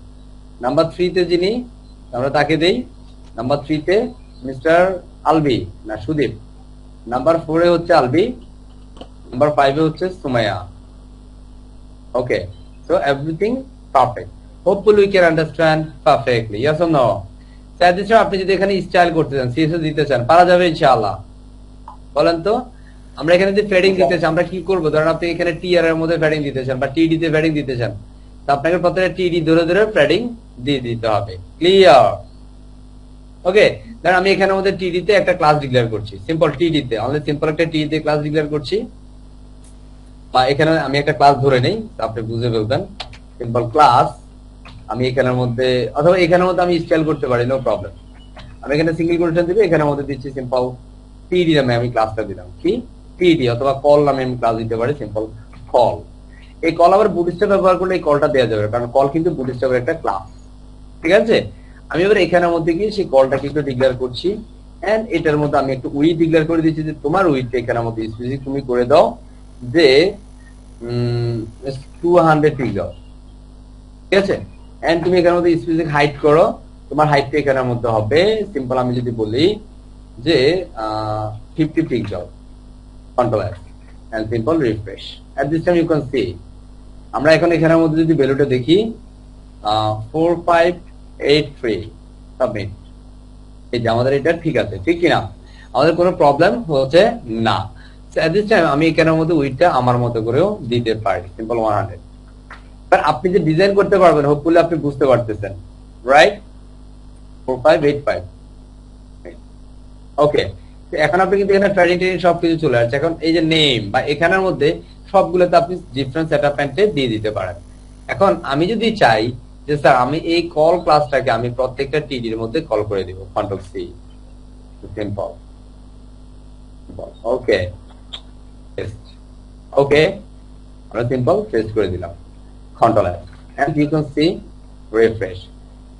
নাম্বার 3 তে যিনি, আমরা তাকে দেই। নাম্বার 3 তে মিস্টার আলবি না সুদীপ। নাম্বার 4 এ হচ্ছে আলবি। নাম্বার 5 এ হচ্ছে Sumaiya. Okay, so everything perfect. Hopefully we can understand perfectly, yes or no? Sir আপনি যদি এখানে স্টাইল করতে চান, সিএসএস দিতে চান, পারা যাবে ইনশাআল্লাহ? বলেন তো। আমরা এখানে যদি ফেডিং দিতে চাই আমরা কি করব? ধরেন আপনি এখানে টিআর এর মধ্যে ফেডিং দিতে চান বা টিডি তে ফেডিং দিতে চান, তো আপনাকে প্রথমে টিডি ধরে ধরে ফেডিং দিয়ে দিতে হবে। ক্লিয়ার? ওকে, ধরেন আমি এখানের মধ্যে টিডি তে একটা ক্লাস ডিক্লেয়ার করছি, সিম্পল টিডি তে, অনলি সিম্পল একটা টিডি তে ক্লাস ডিক্লেয়ার করছি, বা এখানে আমি একটা ক্লাস ধরে নেই, আপনি বুঝে ফেলবেন। সিম্পল ক্লাস আমি এখানের মধ্যে, অথবা এখানের মধ্যে আমি স্টাইল করতে পারি, নো প্রবলেম। আমি এখানে সিঙ্গেল কোটেশন দিব, এখানের মধ্যে দিচ্ছি সিম্পল টিডি নামে আমি ক্লাসটা দিলাম, কি টিডি, অথবা কল নামে আমি ক্লাস দিতে পারি, সিম্পল কল। এই কল আবার বুটস্ট্র্যাপ ব্যবহার করলে এই কলটা দেওয়া যাবে, কারণ কল কিন্তু বুটস্ট্র্যাপের একটা ক্লাস, ঠিক আছে? আমি এবার এখানের মধ্যে গিয়ে সেই কলটাকে একটু ডিক্লেয়ার করছি, এন্ড এটার মধ্যে আমি একটু উইথ ডিক্লেয়ার করে দিচ্ছি যে তোমার উইথ এখানের মধ্যে স্পেসিফিক তুমি করে দাও যে 200 পিক্সেল, ঠিক আছে? এন্ড তুমি এখানের মধ্যে স্পেসিফিক হাইট করো, তোমার হাইটটা এখানের মধ্যে হবে সিম্পল আমি যদি বলি যে 50 pixel, Control S and simple refresh. At this time you can see আমরা এখন এখানের মধ্যে যদি ভ্যালুটা দেখি 4583 সাবমিট। এই যে আমাদের এটা ঠিক আছে, ঠিক কিনা? আমাদের কোনো প্রবলেম হচ্ছে না। At this time আমি এখানের মধ্যে উইডটা আমার মতো করেও দিতে পারি, সিম্পল 100। বাট আপনি যে ডিজাইন করতে পারবেন, হোপফুলি আপনি বুঝতে পারতেছেন, রাইট? 4585 ওকে। এখন আপনি কিন্তু এখানে ট্রেডিং সবকিছু চলে আসছে। এখন এই যে নেম বা এখানের মধ্যে সবগুলোতে আপনি ডিফারেন্ট সেটআপ প্যান্টে দিয়ে দিতে পারেন। এখন আমি যদি চাই যে স্যার আমি এই কল ক্লাসটাকে আমি প্রত্যেকটা টিডির মধ্যে কল করে দিব, control C, simple. Okay test, okay আমরা সিম্পল টেস্ট করে দিলাম, control S and you can see refresh,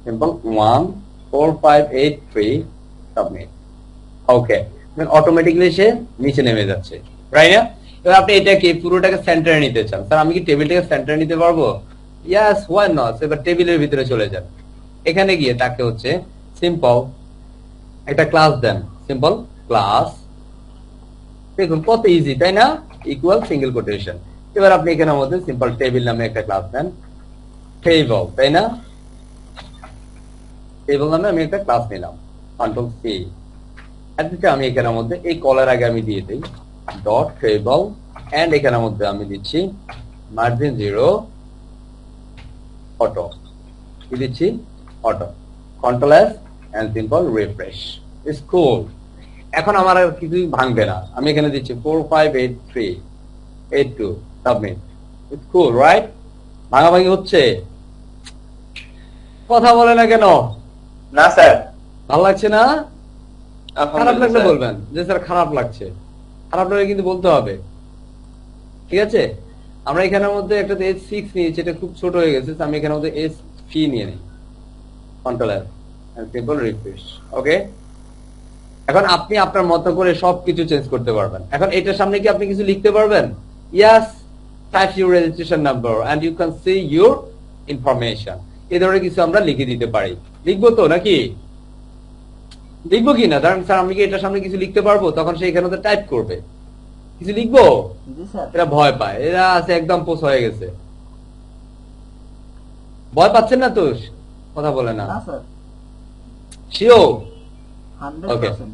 simple 14583 submit. Okay, automatically সে নিচে নেমে যাচ্ছে, রাইট না? এবার আপনি এটাকে পুরোটাকে সেন্টারে নিতে চান, স্যার আমি কি টেবিলটাকে সেন্টারে নিতে পারবো? Yes, why not? এবার টেবিলের ভিতরে চলে যান, এখানে গিয়ে তাকে হচ্ছে সিম্পল একটা ক্লাস দেন, সিম্পল ক্লাস। দেখুন কত ইজি, তাই না? Equal single quotation. এবার আপনি এখানের মধ্যে সিম্পল টেবিল নামে একটা ক্লাস দেন, টেবল, তাই না? টেবল নামে আমি একটা ক্লাস নিলাম, কন্ট্রোল সি। আমি এখানের মধ্যে এই কলার আগে আমি দিয়ে দিই ডট টেবল এন্ড এখানের মধ্যে আমি দিচ্ছি মার্জিন 0 অটো, কি দিচ্ছি? Auto, control S and simple refresh. It's cool. এখন আমার আর কিছুই ভাঙবে না, আমি এখানে দিচ্ছি 458382 সাবমিট। It's cool, right? ভাঙাভাঙি হচ্ছে, কথা বলে না কেন? না স্যার, ভালো লাগছে না? খারাপ লাগলে আলহামদুলিল্লাহ বলবেন যে স্যার খারাপ লাগছে, খারাপ লাগলে কিন্তু বলতে হবে, ঠিক আছে? আমরা এখানের মধ্যে একটা S6 নিয়েছি, এটা খুব ছোট হয়ে গেছে, আমি এখানের মধ্যে S3 নিয়ে নিই, control S and simple refresh. Okay, এখন আপনি আপনার মতো করে সবকিছু চেঞ্জ করতে পারবেন। এখন এটার সামনে কি আপনি কিছু লিখতে পারবেন? Yes, type your registration number and you can see your information. এই ধরনের কিছু আমরা লিখে দিতে পারি, লিখবো তো নাকি? লিখবো কি না? ধরেন স্যার আমি কি এটার সামনে কিছু লিখতে পারবো, তখন সে এখানে টাইপ করবে, কিছু লিখবো। জি স্যার। এরা ভয় পায়, এরা আছে একদম পোষ হয়ে গেছে। ভয় পাচ্ছেন না তো? কথা বলে না, না স্যার, শিওর? 100%।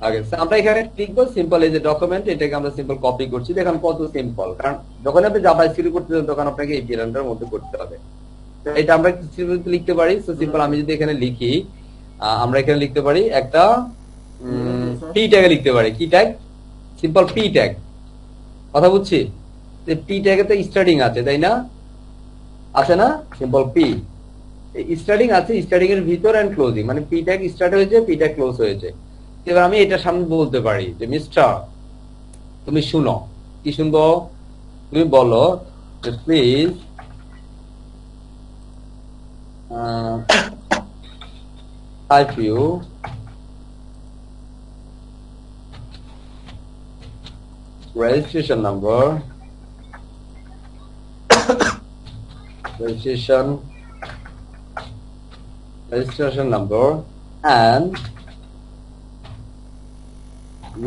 আগে আমরা এখানে লিখবো সিম্পল, এই যে ডকুমেন্ট, এটাকে আমরা সিম্পল কপি করছি, দেখেন কত সিম্পল। কারণ যখন আপনি জাভা স্ক্রিপ্ট করতে যান তখন আপনাকে এই প্যাটার্নটার মধ্যে করতে হবে। তো এটা আমরা লিখতে পারি, সো সিম্পল আমি যদি এখানে লিখি, আমরা এখানে লিখতে পারি একটা পি ট্যাগে লিখতে পারি। কি ট্যাগ? Simple P tag. কথা বুঝছি? যে পি ট্যাগে তো স্টার্টিং আছে, তাই না? আছে না? সিম্পল পি স্টার্টিং আছে, স্টার্টিং এর ভিতর এন্ড ক্লোজিং, মানে পি ট্যাগ স্টার্ট হয়েছে, পি ট্যাগ ক্লোজ হয়েছে। এবার আমি এটা সামনে বলতে পারি যে মিস্টার তুমি শুনো, কি শুনবো? তুমি বলো যে please type you registration number, registration number, and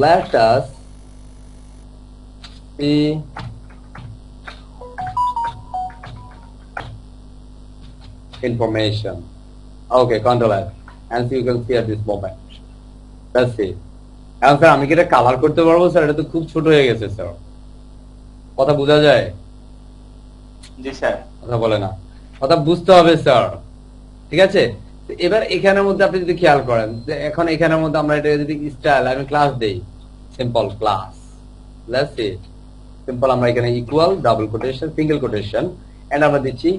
let us see information. Okay, control F, and so you can see at this moment. That's it. এখন স্যার আমি কি এটা কালার করতে পারবো? স্যার এটা তো খুব ছোট হয়ে গেছে স্যার, কথা বোঝা যায়? জি স্যার। কথা বলে না, কথা বুঝতে হবে স্যার, ঠিক আছে? এবার এখানের মধ্যে আপনি যদি খেয়াল করেন যে এখন এখানের মধ্যে আমরা এটা যদি স্টাইল আমি ক্লাস দেই, simple class, let's see simple, আমরা এখানে equal double quotation single quotation and আমরা দিচ্ছি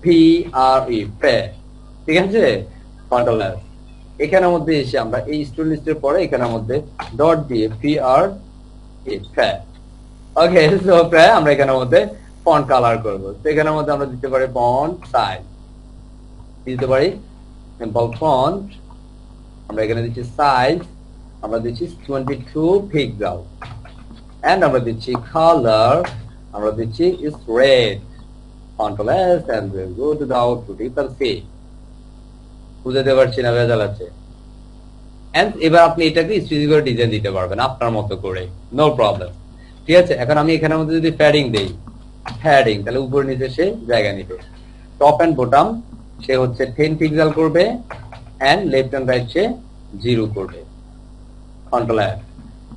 PRE পে, ঠিক আছে? কন্ট্রোল এস, এখানের মধ্যে এসে আমরা এই স্টুডেন্ট লিস্টের পরে এখানের মধ্যে ডট দিয়ে PRE পে। ওকে, সো পে আমরা এখানের মধ্যে ফন্ট কালার করব, তো এখানের মধ্যে আমরা দিতে পারি ফন্ট সাইজ, দিতে পারি সিম্পল ফন্ট, আমরা এখানে দিচ্ছি সাইজ, আমরা দিচ্ছি 22 পিক্সেল এন্ড আমরা দিচ্ছি কালার, আমরা দিচ্ছি is red, control S and will go to the output, you can see. বুঝতে পারছি না? ভেজাল আছে। এন্ড এবার আপনি এটাকে স্পেসিফিক করে ডিজাইন দিতে পারবেন আপনার মতো করে, নো প্রবলেম। ঠিক আছে, এখন আমি এখানের মধ্যে যদি প্যাডিং দেই, প্যাডিং, তাহলে উপর নিচে সে জায়গা নিবে। টপ এন্ড বটম সে হচ্ছে 10 পিক্সেল করবে, এন্ড লেফট এন্ড রাইট সে 0 করবে। Control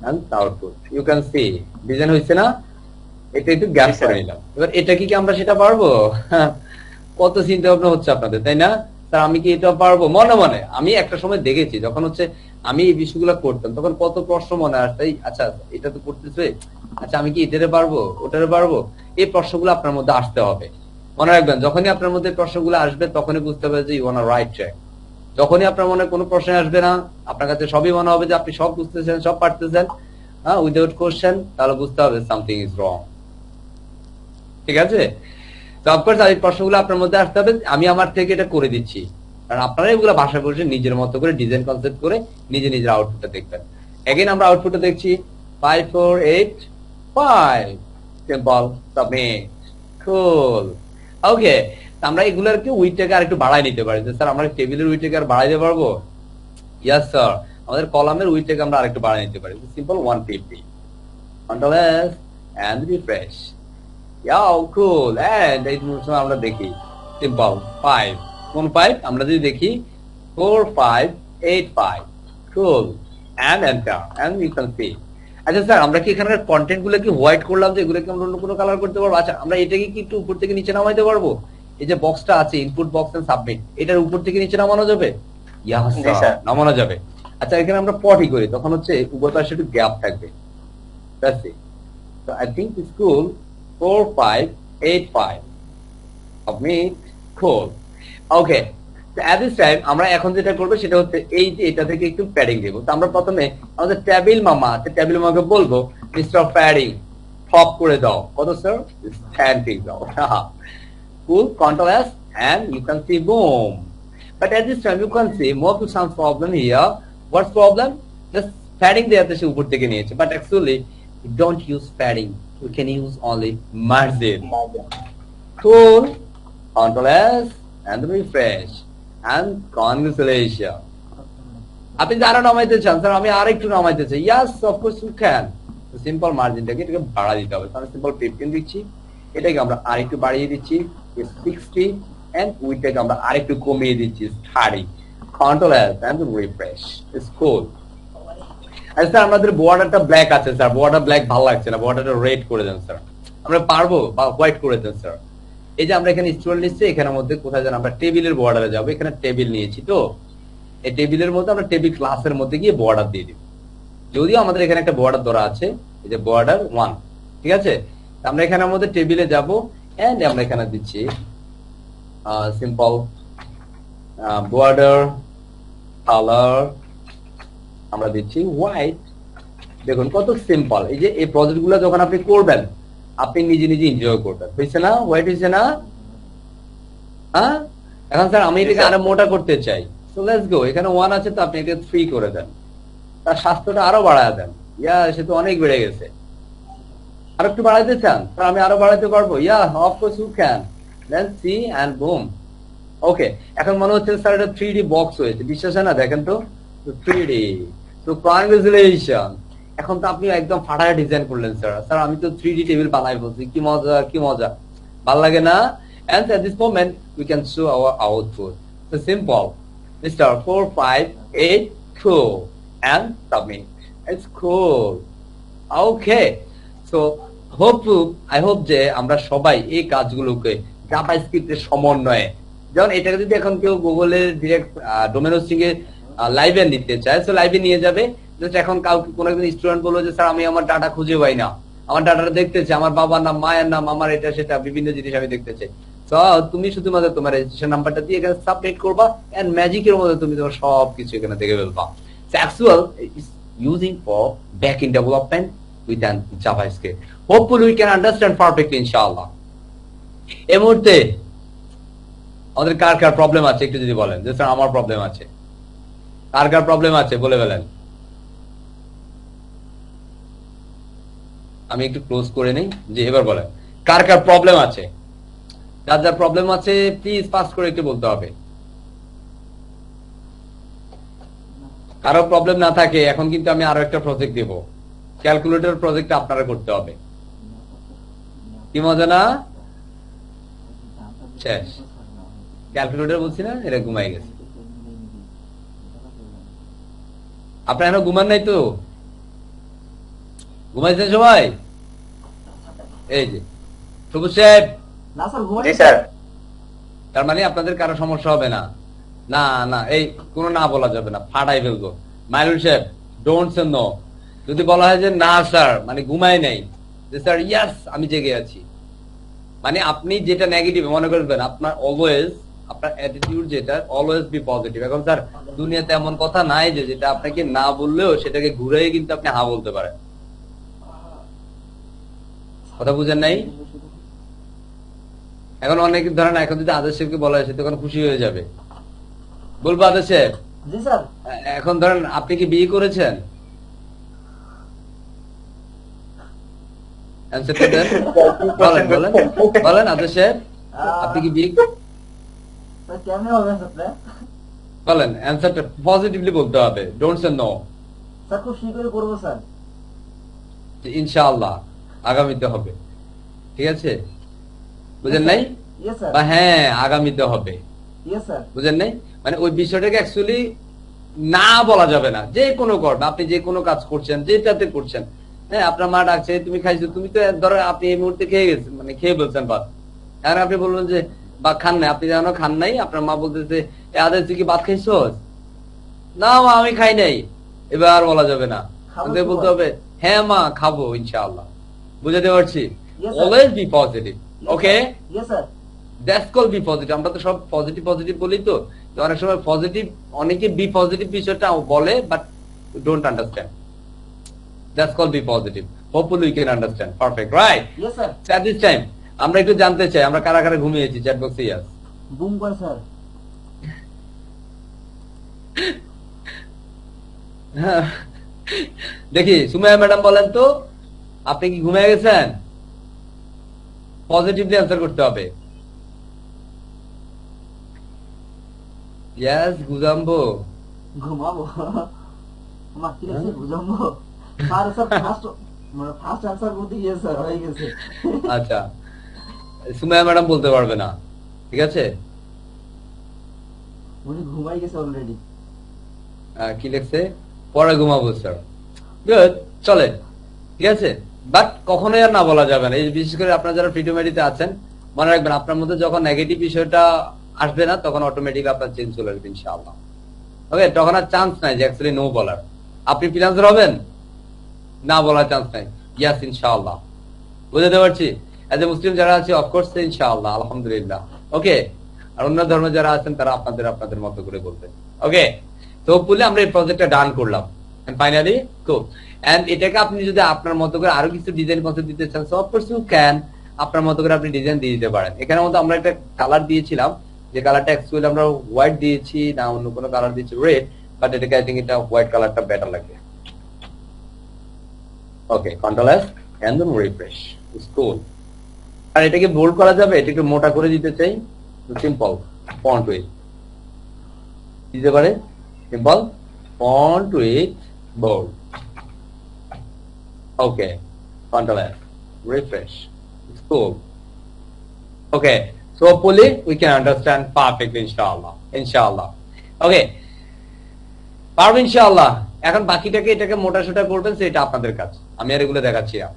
and output, you can see design হয়েছে না? এটা একটু গ্যাপ Yes, sir. করে নিলাম। এবার এটা কি আমরা সেটা পারবো? কত চিন্তা ভাবনা হচ্ছে আপনাদের, তাই না? স্যার আমি কি এটা পারবো? মনে মনে আমি একটা সময় দেখেছি, যখন হচ্ছে আমি এই বিষয়গুলো করতাম, তখন কত প্রশ্ন মনে আসছে, আচ্ছা এটা তো করতেছে, আচ্ছা আমি কি এটারে পারবো, ওটারে পারবো। এই প্রশ্নগুলো আপনার মধ্যে আসতে হবে। মনে রাখবেন, যখনই আপনার মধ্যে প্রশ্নগুলো আসবে, তখনই বুঝতে হবে যে ইউ অন রাইট ট্র্যাক। যখনই আপনার মনে কোনো প্রশ্ন আসবে না, আপনার কাছে সবই মনে হবে যে আপনি সব বুঝতেছেন, সব পারতেছেন, হ্যাঁ, উইদাউট কোশ্চেন, তাহলে বুঝতে হবে সামথিং ইজ রং। ঠিক আছে? তো অফকোর্স এই প্রশ্নগুলো আপনার মধ্যে আসতে হবে, আমি আমার থেকে এটা করে দিচ্ছি, কারণ আপনারা এগুলো ভাষা বসে নিজের মতো করে ডিজাইন কনসেপ্ট করে নিজে নিজের আউটপুটটা দেখবেন। এগেইন আমরা আউটপুটটা দেখছি 5 4 8 5, সিম্পল, সাবমিট, কুল। ওকে, আমরা এগুলোর কি উইডটাকে আরেকটু বাড়ায় নিতে পারি, যে স্যার আমরা টেবিলের উইডটাকে আর বাড়াইতে পারবো? ইয়েস স্যার, আমাদের কলামের উইডটাকে আমরা আরেকটু বাড়ায় নিতে পারি। Simple 150, control S and refresh. Wow cool, and এই মুহূর্তে আমরা দেখি সিম্পল 5, কোন 5? আমরা যদি দেখি 4 5 8 5, cool, and enter, and you can see. আচ্ছা স্যার, আমরা কি এখানকার কন্টেন্ট গুলো কি হোয়াইট করলাম, যে এগুলো কি আমরা অন্য কোনো কালার করতে পারবো? আচ্ছা, আমরা এটাকে কি একটু উপর থেকে নিচে নামাইতে পারবো? এই যে বক্সটা আছে ইনপুট বক্স এন্ড সাবমিট, এটার উপর থেকে নিচে নামানো যাবে? ইয়েস জি, স্যার, স্যার। নামানো যাবে। আচ্ছা, এখানে আমরা পটি করি, তখন হচ্ছে উভয় পাশে একটু গ্যাপ থাকবে। That's it. So I think it's cool. 4 5 8 5, submit, cool. ওকে, তো at this time আমরা এখন যেটা করবো সেটা হচ্ছে এই যে এটা থেকে একটু প্যাডিং দেবো। তো আমরা প্রথমে আমাদের টেবিল মামা আছে, টেবিল মামাকে বলবো মিস্টার প্যাডিং টপ করে দাও। কত sir? 10 pixel. Cool, control S, and you can see boom. But at this time you can see more to some problem here. What's problem? Just padding there সে উপর থেকে নিয়েছে, but actually you don't use padding, you can use only margin. Cool, control S and refresh, and congratulations. আপনি যারা নামাইতে চান sir, আমি আর একটু নামাইতে চাই, yes of course you can. Simple মার্জিনটাকে এটাকে বাড়া দিতে হবে, তাহলে সিম্পল 15 দিচ্ছি, এটাকে আমরা আরেকটু বাড়িয়ে দিচ্ছি 60, এন্ড উইডটাকে আমরা আরেকটু কমিয়ে দিচ্ছি 30। Control S and refresh, it's cool. আচ্ছা স্যার, আমাদের বর্ডারটা ব্ল্যাক আছে স্যার, বর্ডার ব্ল্যাক ভালো লাগছে না, বর্ডারটা রেড করে দেন স্যার। আমরা পারবো, বা হোয়াইট করে দেন স্যার। এই যে আমরা এখানে স্টুডেন্ট লিস্টে, এখানের মধ্যে কোথায় যেন আমরা টেবিলের বর্ডারে যাবো, এখানে টেবিল নিয়েছি, তো এই টেবিলের মধ্যে আমরা টেবিল ক্লাসের মধ্যে গিয়ে বর্ডার দিয়ে দিব। যদিও আমাদের এখানে একটা বর্ডার ধরা আছে, এই যে বর্ডার 1, ঠিক আছে? আমরা এখানের মধ্যে টেবিলে যাব, এন্ড আমরা এখানে দিচ্ছি সিম্পল বর্ডার কালার, আমরা দিচ্ছি হোয়াইট। দেখুন কত সিম্পল। এই যে এই প্রজেক্ট গুলো যখন আপনি করবেন, আপনি নিজে নিজে এনজয় করবেন, হয়েছে না? হোয়াইট হয়েছে না? হ্যাঁ, এখন স্যার আমি এটাকে আরো মোটা করতে চাই, সো লেটস গো। এখানে 1 আছে, তো আপনি এটা 3 করে দেন, তার স্বাস্থ্যটা আরো বাড়ায় দেন। ইয়া, সে তো অনেক বেড়ে গেছে, আর একটু বাড়াইতে চান? স্যার আমি আরো বাড়াইতে পারবো, yeah of course you can. Let's see, and boom. Okay, এখন মনে হচ্ছে স্যার এটা 3D বক্স হয়েছে, বিশ্বাস হয় না? দেখেন তো 3D। তো কংগ্রেচুলেশন, এখন তো আপনি একদম ফাটায় ডিজাইন করলেন স্যার। স্যার আমি তো 3D টেবিল বানাই বলছি, কি মজা, কি মজা, ভাল লাগে না? And at this moment we can show our output. So simple, Mr. 4 5 8 cool, and submit. It's cool. Okay, so I hope যে আমরা সবাই এই কাজগুলোকে জাভাস্ক্রিপ্টের সমন্বয়ে, যেমন এটাকে যদি এখন কেউ গুগলের ডিরেক্ট ডোমেন হোস্টিং এ লাইভে নিতে চায়, তো লাইভে নিয়ে যাবে। জাস্ট এখন কাউকে কোনো একজন স্টুডেন্ট বললো যে স্যার আমি আমার ডাটা খুঁজে পাই না, আমার ডাটাটা দেখতে চাই, আমার বাবার নাম, মায়ের নাম, আমার এটা সেটা বিভিন্ন জিনিস আমি দেখতে চাই। তো তুমি শুধুমাত্র তোমার রেজিস্ট্রেশন নাম্বারটা দিয়ে এখানে সাবমিট করবা, এন্ড ম্যাজিকের মধ্যে তুমি তোমার সবকিছু এখানে দেখে ফেলবা। So actual is using for backend development with an JavaScript. Hopefully we can understand perfectly, inshallah. এই মুহূর্তে আমাদের কার কার প্রবলেম আছে একটু যদি বলেন, যে স্যার আমার প্রবলেম আছে, কার কার প্রবলেম আছে বলে ফেলেন। আমি একটু ক্লোজ করে নেই, যে এবার বলেন কার কার প্রবলেম আছে। যার যার প্রবলেম আছে প্লিজ ফাস্ট করে একটু বলতে হবে। কারো প্রবলেম না থাকে, এখন কিন্তু আমি আরো একটা প্রজেক্ট দেব, ক্যালকুলেটর প্রজেক্ট আপনারা করতে হবে। কি মজা না? শেষ। ক্যালকুলেটর বলছি না, এটা ঘুমাই গেছে। আপনারা এখনো ঘুমান নাই তো? ঘুমাইছেন সবাই? এই যে সবুজ সাহেব, না স্যার ঘুমাই জি স্যার। তার মানে আপনাদের কারো সমস্যা হবে না? না না, এই কোনো না বলা যাবে না, ফাটাই ফেলবো। মাইনুল সাহেব, ডোন্ট সে নো। যদি বলা হয় যে না স্যার, মানে ঘুমাই নাই, স্যার ইয়াস আমি জেগে আছি, মানে আপনি যেটা নেগেটিভ মনে করবেন, আপনার অলওয়েজ আপনার অ্যাটিটিউড যেটা অলওয়েজ বি পজিটিভ। এখন স্যার দুনিয়াতে এমন কথা নাই যে যেটা আপনাকে না বললেও সেটাকে ঘুরাই কিন্তু আপনি হা বলতে পারেন। কথা বুঝেন নাই? এখন অনেক ধরেন, এখন যদি আদেশ সাহেবকে বলা হয় সে তখন খুশি হয়ে যাবে, বলবো আদেশ সাহেব জি স্যার। এখন ধরেন আপনি কি বিয়ে করেছেন? অ্যানসারটা দেন, বলেন বলেন বলেন আদেশ সাহেব, আপনি কি বিয়ে স্যার কেমনে হবে স্যার? বলেন, অ্যানসারটা পজিটিভলি বলতে হবে, ডোন্ট সে নো। স্যার খুব শীঘ্রই করবো স্যার। ইনশাআল্লাহ আগামীতে হবে, ঠিক আছে? বুঝেন নাই? Yes sir. বা হ্যাঁ আগামীতে হবে, ইয়েস স্যার। বুঝেন নাই? মানে ওই বিষয়টাকে অ্যাকচুয়ালি না বলা যাবে না। যে কোনো কর্ম, আপনি যে কোনো কাজ করছেন, যেটাতে করছেন, হ্যাঁ আপনার মা ডাকছে, তুমি খাইছো, তুমি তো ধরো আপনি এই মুহূর্তে খেয়ে গেছেন, মানে খেয়ে বলছেন ভাত, এখন আপনি বলবেন যে বা খান নাই, আপনি জানো খান নাই, আপনার মা বলতেছে আদেশ তুই কি ভাত খাইছো? না মা আমি খাই নাই, এবার বলা যাবে না, খাবো আমাদের তো বলতে বল। হবে হ্যাঁ মা খাবো ইনশাআল্লাহ। বুঝাতে পারছি? Yes, sir. Always be positive, okay? Yes sir. That's call be positive. আমরা তো সব পজিটিভ পজিটিভ বলি, তো তো অনেক সময় পজিটিভ, অনেকে বি পজিটিভ বিষয়টা বলে but don't understand. That's call be positive. Hopefully you can understand, perfect, right? Yes sir. At this time আমরা একটু জানতে চাই আমরা কারা কারা ঘুমিয়েছি চ্যাট বক্সে। ইয়াস, বুম করে স্যার। দেখি সুমাইয়া ম্যাডাম বলেন তো, আপনি কি ঘুমিয়ে গেছেন? পজিটিভলি অ্যান্সার করতে হবে। ইয়াস গুজাম্বো। ঘুমাবো। আমার কি লাগছে বুঝাবো? স্যার স্যার ফার্স্ট মানে ফার্স্ট আনসার বলতে ইয়েস স্যার হয়ে গেছে। আচ্ছা, সুমাইয়া ম্যাডাম বলতে পারবে না, ঠিক আছে? উনি ঘুমাই গেছে অলরেডি। কি লিখছে? পরে ঘুমাবো স্যার। গুড, চলে, ঠিক আছে। বাট কখনোই আর না বলা যাবে না। এই বিশেষ করে আপনারা যারা ফ্রিডোমেডিতে আছেন, মনে রাখবেন আপনার মধ্যে যখন নেগেটিভ বিষয়টা আসবে না, তখন অটোমেটিক আপনার চেঞ্জ চলে আসবে ইনশাআল্লাহ। ওকে, তখন আর চান্স নাই যে অ্যাকচুয়ালি নো বলার। আপনি ফ্রিল্যান্সার হবেন, না বলার চান্স নাই। ইয়াস ইনশাআল্লাহ। বুঝতে পারছি? এজ এ মুসলিম যারা আছে অফকোর্স ইনশাআল্লাহ, আলহামদুলিল্লাহ। ওকে, আর অন্য ধর্মে যারা আছেন তারা আপনাদের আপনাদের মতো করে বলবেন। ওকে, তো হোপফুলি আমরা এই প্রজেক্টটা ডান করলাম এন্ড ফাইনালি কুল। এন্ড এটাকে আপনি যদি আপনার মতো করে আরো কিছু ডিজাইন কনসেপ্ট দিতে চান, সো অফকোর্স ইউ ক্যান। আপনার মতো করে আপনি ডিজাইন দিয়ে দিতে পারেন। এখানে মতো আমরা একটা কালার দিয়েছিলাম, যে কালারটা অ্যাকচুয়ালি আমরা হোয়াইট দিয়েছি না অন্য কোনো কালার দিয়েছি, রেড, বাট এটাকে আই থিংক এটা হোয়াইট কালারটা বেটার লাগবে। Okay, control S and then refresh, it's cool. আর এটাকে বোল্ড করা যাবে, এটাকে মোটা করে দিতে চাই, সিম্পল ফন্ট উইথ দিতে পারে, simple font with bold. Okay, control S, refresh, it's cool. Okay, so hopefully we can understand perfectly inshallah, inshallah. ওকে, পারবেন ইনশাআল্লাহ। এখন বাকিটাকে এটাকে মোটা সোটা করবেন, সেটা আপনাদের কাজ, আমি আর এগুলো দেখাচ্ছি না।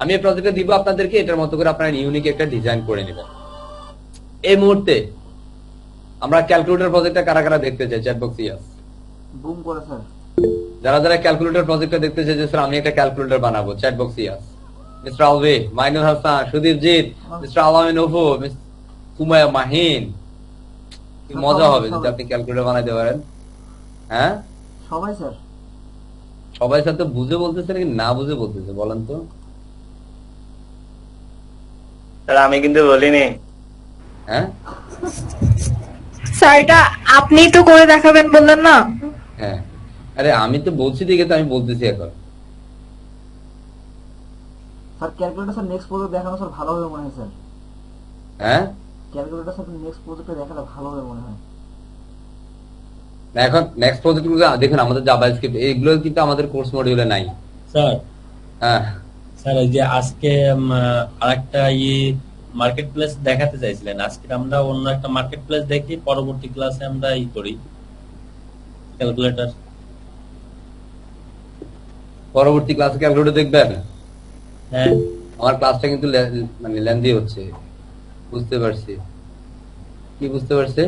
আমি এই প্রজেক্টটা দিব আপনাদেরকে, এটার মতো করে আপনারা ইউনিক একটা ডিজাইন করে নেবেন। এই মুহূর্তে আমরা ক্যালকুলেটর প্রজেক্টটা কারা কারা দেখতে চাই চ্যাট বক্সে? ইয়াস, বুম করে স্যার। যারা যারা ক্যালকুলেটর প্রজেক্টটা দেখতে চাই যে স্যার আমি একটা ক্যালকুলেটর বানাবো, চ্যাট বক্সে ইয়াস। মিস্টার আলভি, মাইনুল হাসান, সুদীপজিৎ, মিস্টার আলামিন ওফো, মিস সুমাইয়া মাহিন। কি মজা হবে যদি আপনি ক্যালকুলেটর বানাইতে পারেন। হ্যাঁ, সবাই স্যার। সবাই সাথে বুঝে বলতেছে নাকি না বুঝে বলতেছে বলেন তো? স্যার আমি কিন্তু বলিনি। হ্যাঁ স্যার এটা আপনি তো করে দেখাবেন বললেন না? হ্যাঁ, আরে আমি তো বলছি দেখে তো আমি বলতেছি এখন। Sir calculator sir next project দেখানো স্যার ভালো হবে মনে হয় স্যার। হ্যাঁ, ক্যালকুলেটর স্যার নেক্সট প্রজেক্টে দেখালে ভালো হবে মনে হয়। এখন নেক্সট প্রজেক্ট গুলো দেখুন, আমাদের জাভা স্ক্রিপ্ট এগুলো কিন্তু আমাদের কোর্স মডিউলে নাই। স্যার হ্যাঁ স্যার ওই যে আজকে আরেকটা মার্কেট প্লেস দেখাতে চাইছিলেন, আজকে আমরা অন্য একটা মার্কেট প্লেস দেখি, পরবর্তী ক্লাসে আমরা করি ক্যালকুলেটর। পরবর্তী ক্লাসে ক্যালকুলেটর দেখবেন? হ্যাঁ আমার ক্লাসটা কিন্তু মানে লেন্দি হচ্ছে, বুঝতে পারছি। কি বুঝতে পারছে?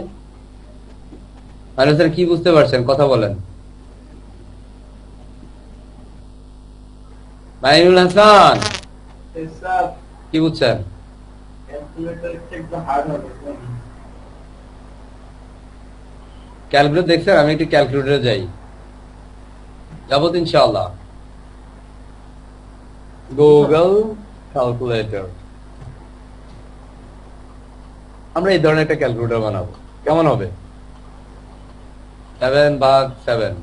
মানে স্যার কি বুঝতে পারছেন, কথা বলেন। মাইনুল হাসান কি বুঝছেন? ক্যালকুলেটর দেখছেন? আমি একটু ক্যালকুলেটরে যাই, যাবো তো ইনশাআল্লাহ। গুগল ক্যালকুলেটর, আমরা এই ধরনের একটা ক্যালকুলেটর বানাবো, কেমন হবে? 7/7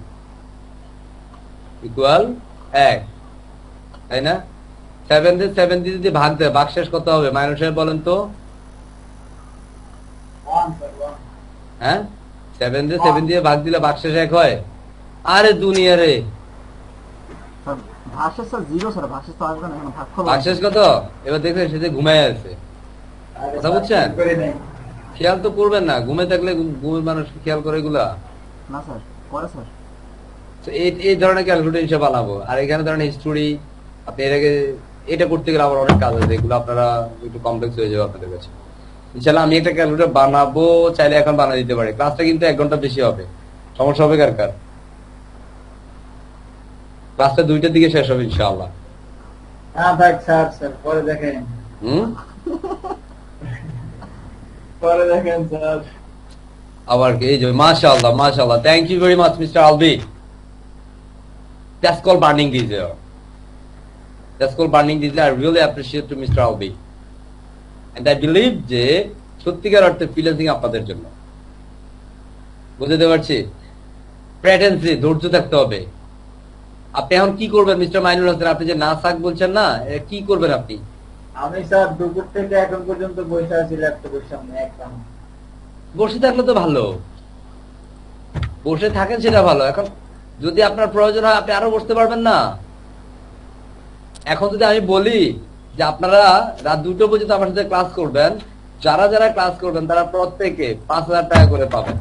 ইকুয়াল 1, তাই না? 7 দিয়ে 7 দিয়ে যদি ভাগ দেয়, ভাগশেষ কত হবে মাইনুল সাহেব বলেন তো? হ্যাঁ, 7 দিয়ে 7 দিয়ে ভাগ দিলে ভাগশেষ 1 হয়? আরে দুনিয়া রে, স্যার ভাগশেষ স্যার 0 স্যার, ভাগশেষ তো আসবে না, এখন ভাগফল ভাগশেষ কত? এবার দেখবেন সে যে ঘুমায় আছে, কথা বুঝছেন? খেয়াল তো করবেন না, ঘুমে থাকলে ঘুমের মানুষ খেয়াল করে এগুলা। না স্যার, করে স্যার। তো এই ধরনের ক্যালকুলেটর হিসেবে বানাবো। আর এখানে ধরেন হিস্টোরি, আপনি এর আগে এটা করতে গেলে আবার অনেক কাজ আছে, এগুলো আপনারা একটু কমপ্লেক্স হয়ে যাবে আপনাদের কাছে। ইনশাআল্লাহ আমি একটা ক্যালকুলেটর বানাবো, চাইলে এখন বানিয়ে দিতে পারি। ক্লাসটা কিন্তু 1 ঘন্টা বেশি হবে, সমস্যা হবে কার কার? ক্লাসটা 2টার দিকে শেষ হবে ইনশাআল্লাহ। হ্যাঁ ভাই, স্যার স্যার পরে দেখেন, হুম, পরে দেখেন স্যার। আবার কি এই যে মাশাআল্লাহ মাশাআল্লাহ, thank you very much mister Albi. That's called burning diesel. That's called burning diesel. I really appreciate to Mr. Albi. And I believe যে সত্যিকার অর্থে ফ্রিল্যান্সিং আপনাদের জন্য। বুঝতে পারছি? প্যাটেন্সি, ধৈর্য থাকতে হবে। আপনি এখন কি করবেন মিস্টার মাইনুল হাসান? আপনি যে না সাক বলছেন না, কি করবেন আপনি? আমি স্যার দুপুর থেকে এখন পর্যন্ত বসে আছি ল্যাপটপের সামনে একদম। বসে থাকলে তো ভালো, বসে থাকেন সেটা ভালো। এখন যদি আপনার প্রয়োজন হয় আপনি আরো বসতে পারবেন না। এখন যদি আমি বলি যে আপনারা রাত 2টা পর্যন্ত আমার সাথে ক্লাস করবেন, যারা যারা ক্লাস করবেন তারা প্রত্যেকে 5,000 টাকা করে পাবেন।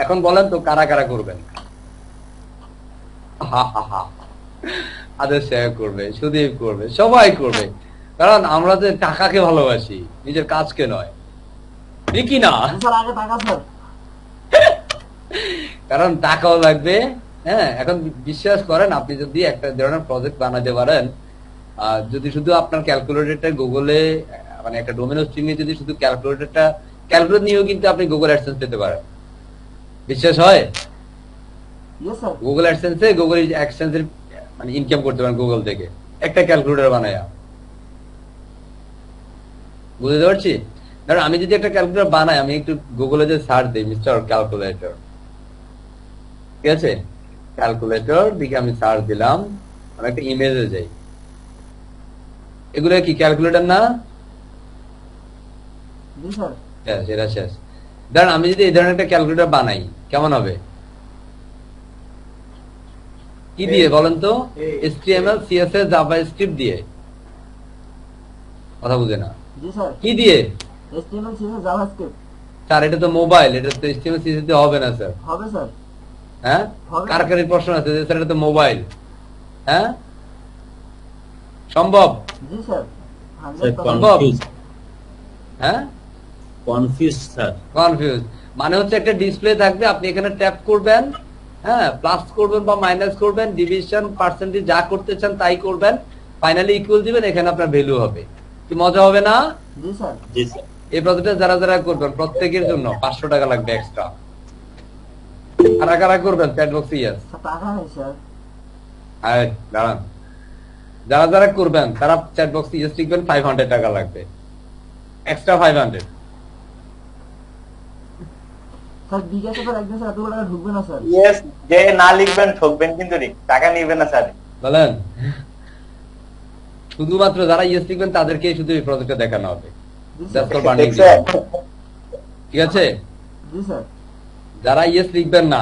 এখন বলেন তো কারা কারা করবেন? আদেশ সাহেব করবে, সুদীপ করবে, সবাই করবে, কারণ আমরা যে টাকাকে ভালোবাসি, নিজের কাজকে নয়, ঠিকই না? স্যার আগে টাকা স্যার। কারণ টাকাও লাগবে। হ্যাঁ, এখন বিশ্বাস করেন, আপনি যদি একটা ধরনের প্রজেক্ট বানাতে পারেন, যদি শুধু আপনার ক্যালকুলেটরটা গুগলে মানে একটা ডোমেন হোস্টিং এ যদি শুধু ক্যালকুলেটর নিয়েও কিন্তু আপনি গুগল অ্যাডসেন্স পেতে পারেন। বিশ্বাস হয়? Yes sir. গুগল অ্যাডসেন্সে গুগল অ্যাডসেন্সের মানে ইনকাম করতে পারেন গুগল থেকে একটা ক্যালকুলেটর বানায়া। বুঝতে পারছি? কারণ আমি যদি একটা ক্যালকুলেটর বানাই, আমি একটু গুগলে যে সার্চ দিই মিস্টার ক্যালকুলেটর, ঠিক আছে? ক্যালকুলেটর দিকে আমি সার্চ দিলাম, আমি একটা ইমেজে যাই, এগুলো কি ক্যালকুলেটর না? জি স্যার। এটা শেষ। ধরেন আমি যদি এই ধরনের একটা ক্যালকুলেটর বানাই, কেমন হবে? কি দিয়ে বলেন তো? HTML CSS জাভাস্ক্রিপ্ট দিয়ে। কথা বুঝে না? জি স্যার। কি দিয়ে? HTML CSS JavaScript. স্যার এটা তো মোবাইল, এটা তো HTML CSS দিয়ে হবে না স্যার। হবে স্যার। হ্যাঁ, হবে। কার কার এই প্রশ্ন আছে যে স্যার এটা তো মোবাইল? হ্যাঁ, সম্ভব? জি স্যার। স্যার 100% কনফিউজ, হ্যাঁ, কনফিউজ স্যার। কনফিউজ মানে হচ্ছে একটা ডিসপ্লে থাকবে, আপনি এখানে ট্যাপ করবেন, হ্যাঁ, প্লাস করবেন বা মাইনাস করবেন, ডিভিশন পার্সেন্টেজ যা করতে চান তাই করবেন, ফাইনালি ইকুয়াল দিবেন, এখানে আপনার ভ্যালু হবে। কি মজা হবে না? জি স্যার। জি স্যার। এই প্রজেক্টে যারা যারা করবেন প্রত্যেকের জন্য 500 টাকা লাগবে এক্সট্রা। কারা কারা করবেন? চ্যাট বক্সে ইয়েস। স্যার টাকা নেই স্যার। আরে দাঁড়ান, যারা যারা করবেন তারা চ্যাট বক্সে ইয়েস লিখবেন, 500 টাকা লাগবে এক্সট্রা 500। স্যার বিকাশে স্যার একদিন স্যার এতগুলো টাকা ঢুকবে না স্যার। ইয়েস, যে না লিখবেন ঠকবেন কিন্তু টাকা নিবেন না স্যার। বলেন, শুধুমাত্র যারা ইয়েস লিখবেন তাদেরকে শুধু এই প্রজেক্টটা দেখানো হবে। জি That's স্যার। called burning দেখছেন? deal। ঠিক আছে? জি স্যার। যারা ইয়েস লিখবেন না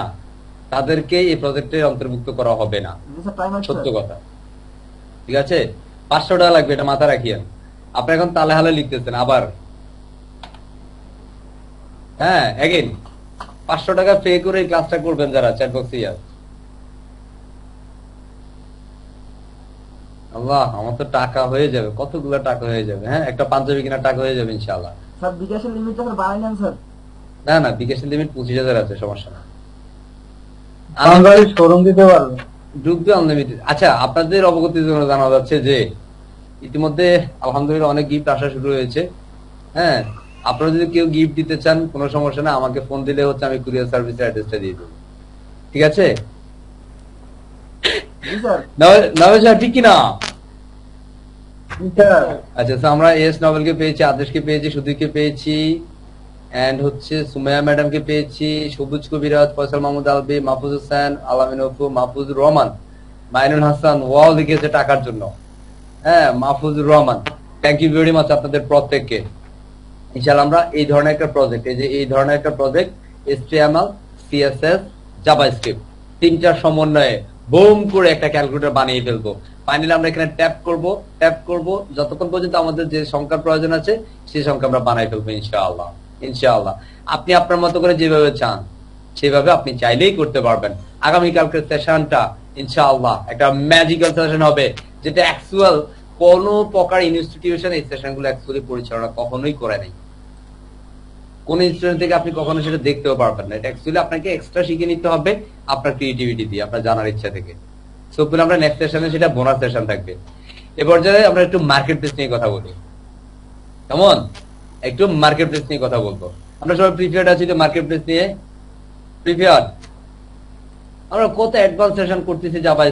তাদেরকে এই প্রজেক্টে অন্তর্ভুক্ত করা হবে না, জি স্যার টাইম আছে সত্য স্যার। কথা। ঠিক আছে? 500 টাকা লাগবে, এটা মাথা রাখিয়েন। আপনি এখন তালে হালে লিখতেছেন আবার, হ্যাঁ এগেইন 500 টাকা পে করে এই ক্লাসটা করবেন যারা চ্যাট বক্সে। আল্লাহ, আমার তো টাকা হয়ে যাবে, কতগুলো টাকা হয়ে যাবে। হ্যাঁ, একটা পাঞ্জাবি কিনা টাকা হয়ে যাবে ইনশাআল্লাহ। স্যার বিকাশের লিমিটটা স্যার বাড়াই নেন স্যার। না না, বিকাশের লিমিট 25,000 আছে, সমস্যা না। শোরুম দিতে পারবে। ঢুকবে আনলিমিটেড। আচ্ছা, আপনাদের অবগতির জন্য জানা যাচ্ছে যে ইতিমধ্যে আলহামদুলিল্লাহ অনেক গিফট আসা শুরু হয়েছে। হ্যাঁ, আপনারা যদি কেউ গিফট দিতে চান কোনো সমস্যা না, আমাকে ফোন দিলে হচ্ছে আমি কুরিয়ার সার্ভিসের অ্যাড্রেসটা দিয়ে দেবো, ঠিক আছে? জি স্যার। নভেল সাহেব ঠিক কিনা? স্যার আচ্ছা, তো আমরা এস নভেলকে পেয়েছি, আদেশকে পেয়েছি, সুধীরকে পেয়েছি, এন্ড হচ্ছে সুমাইয়া ম্যাডামকে পেয়েছি, সবুজ কবিরাজ, ফয়সাল মাহমুদ আলবি, মাহফুজ হোসেন, আলামিন অপু, মাহফুজুর রহমান, মাইনুল হাসান ওয়াও লিখেছে টাকার জন্য। হ্যাঁ, Mahfuzur Rahman, thank you very much আপনাদের প্রত্যেককে। ইনশাআল্লাহ আমরা এই ধরনের একটা প্রজেক্ট, এই ধরনের একটা প্রজেক্ট HTML, CSS, জাভাস্ক্রিপ্ট তিনটার সমন্বয়ে বুম করে একটা ক্যালকুলেটর বানিয়ে ফেলবো। ফাইনালি আমরা এখানে ট্যাপ করব যতক্ষণ পর্যন্ত আমাদের যে সংখ্যার প্রয়োজন আছে সেই সংখ্যা আমরা বানাই ফেলবো ইনশাআল্লাহ। ইনশাআল্লাহ আপনি আপনার মতো করে যেভাবে চান সেভাবে আপনি চাইলেই করতে পারবেন। আগামীকালকের সেশনটা ইনশাআল্লাহ একটা ম্যাজিক্যাল সেশন হবে, যেটা অ্যাকচুয়াল কোন প্রকার ইনস্টিটিউশন এই সেশনগুলো অ্যাকচুয়ালি পরিচালনা কখনোই করে নাই। কোন ইনস্টিটিউশন থেকে আপনি কখনো সেটা দেখতেও পারবেন না। এটা অ্যাকচুয়ালি আপনাকে এক্সট্রা শিখে নিতে হবে আপনার ক্রিয়েটিভিটি দিয়ে, আপনার জানার ইচ্ছা থেকে। সো আমরা নেক্সট সেশনে সেটা বোনাস সেশন থাকবে। এ পর্যায়ে আমরা একটু মার্কেট প্লেস নিয়ে কথা বলি। কেমন? একটু মার্কেট প্লেস নিয়ে কথা বলবো। আমরা সবাই প্রিপেয়ার্ড আছি তো মার্কেট প্লেস নিয়ে? প্রিপেয়ার্ড? আমরা কত অ্যাডভান্স সেশন করতেছি জাভা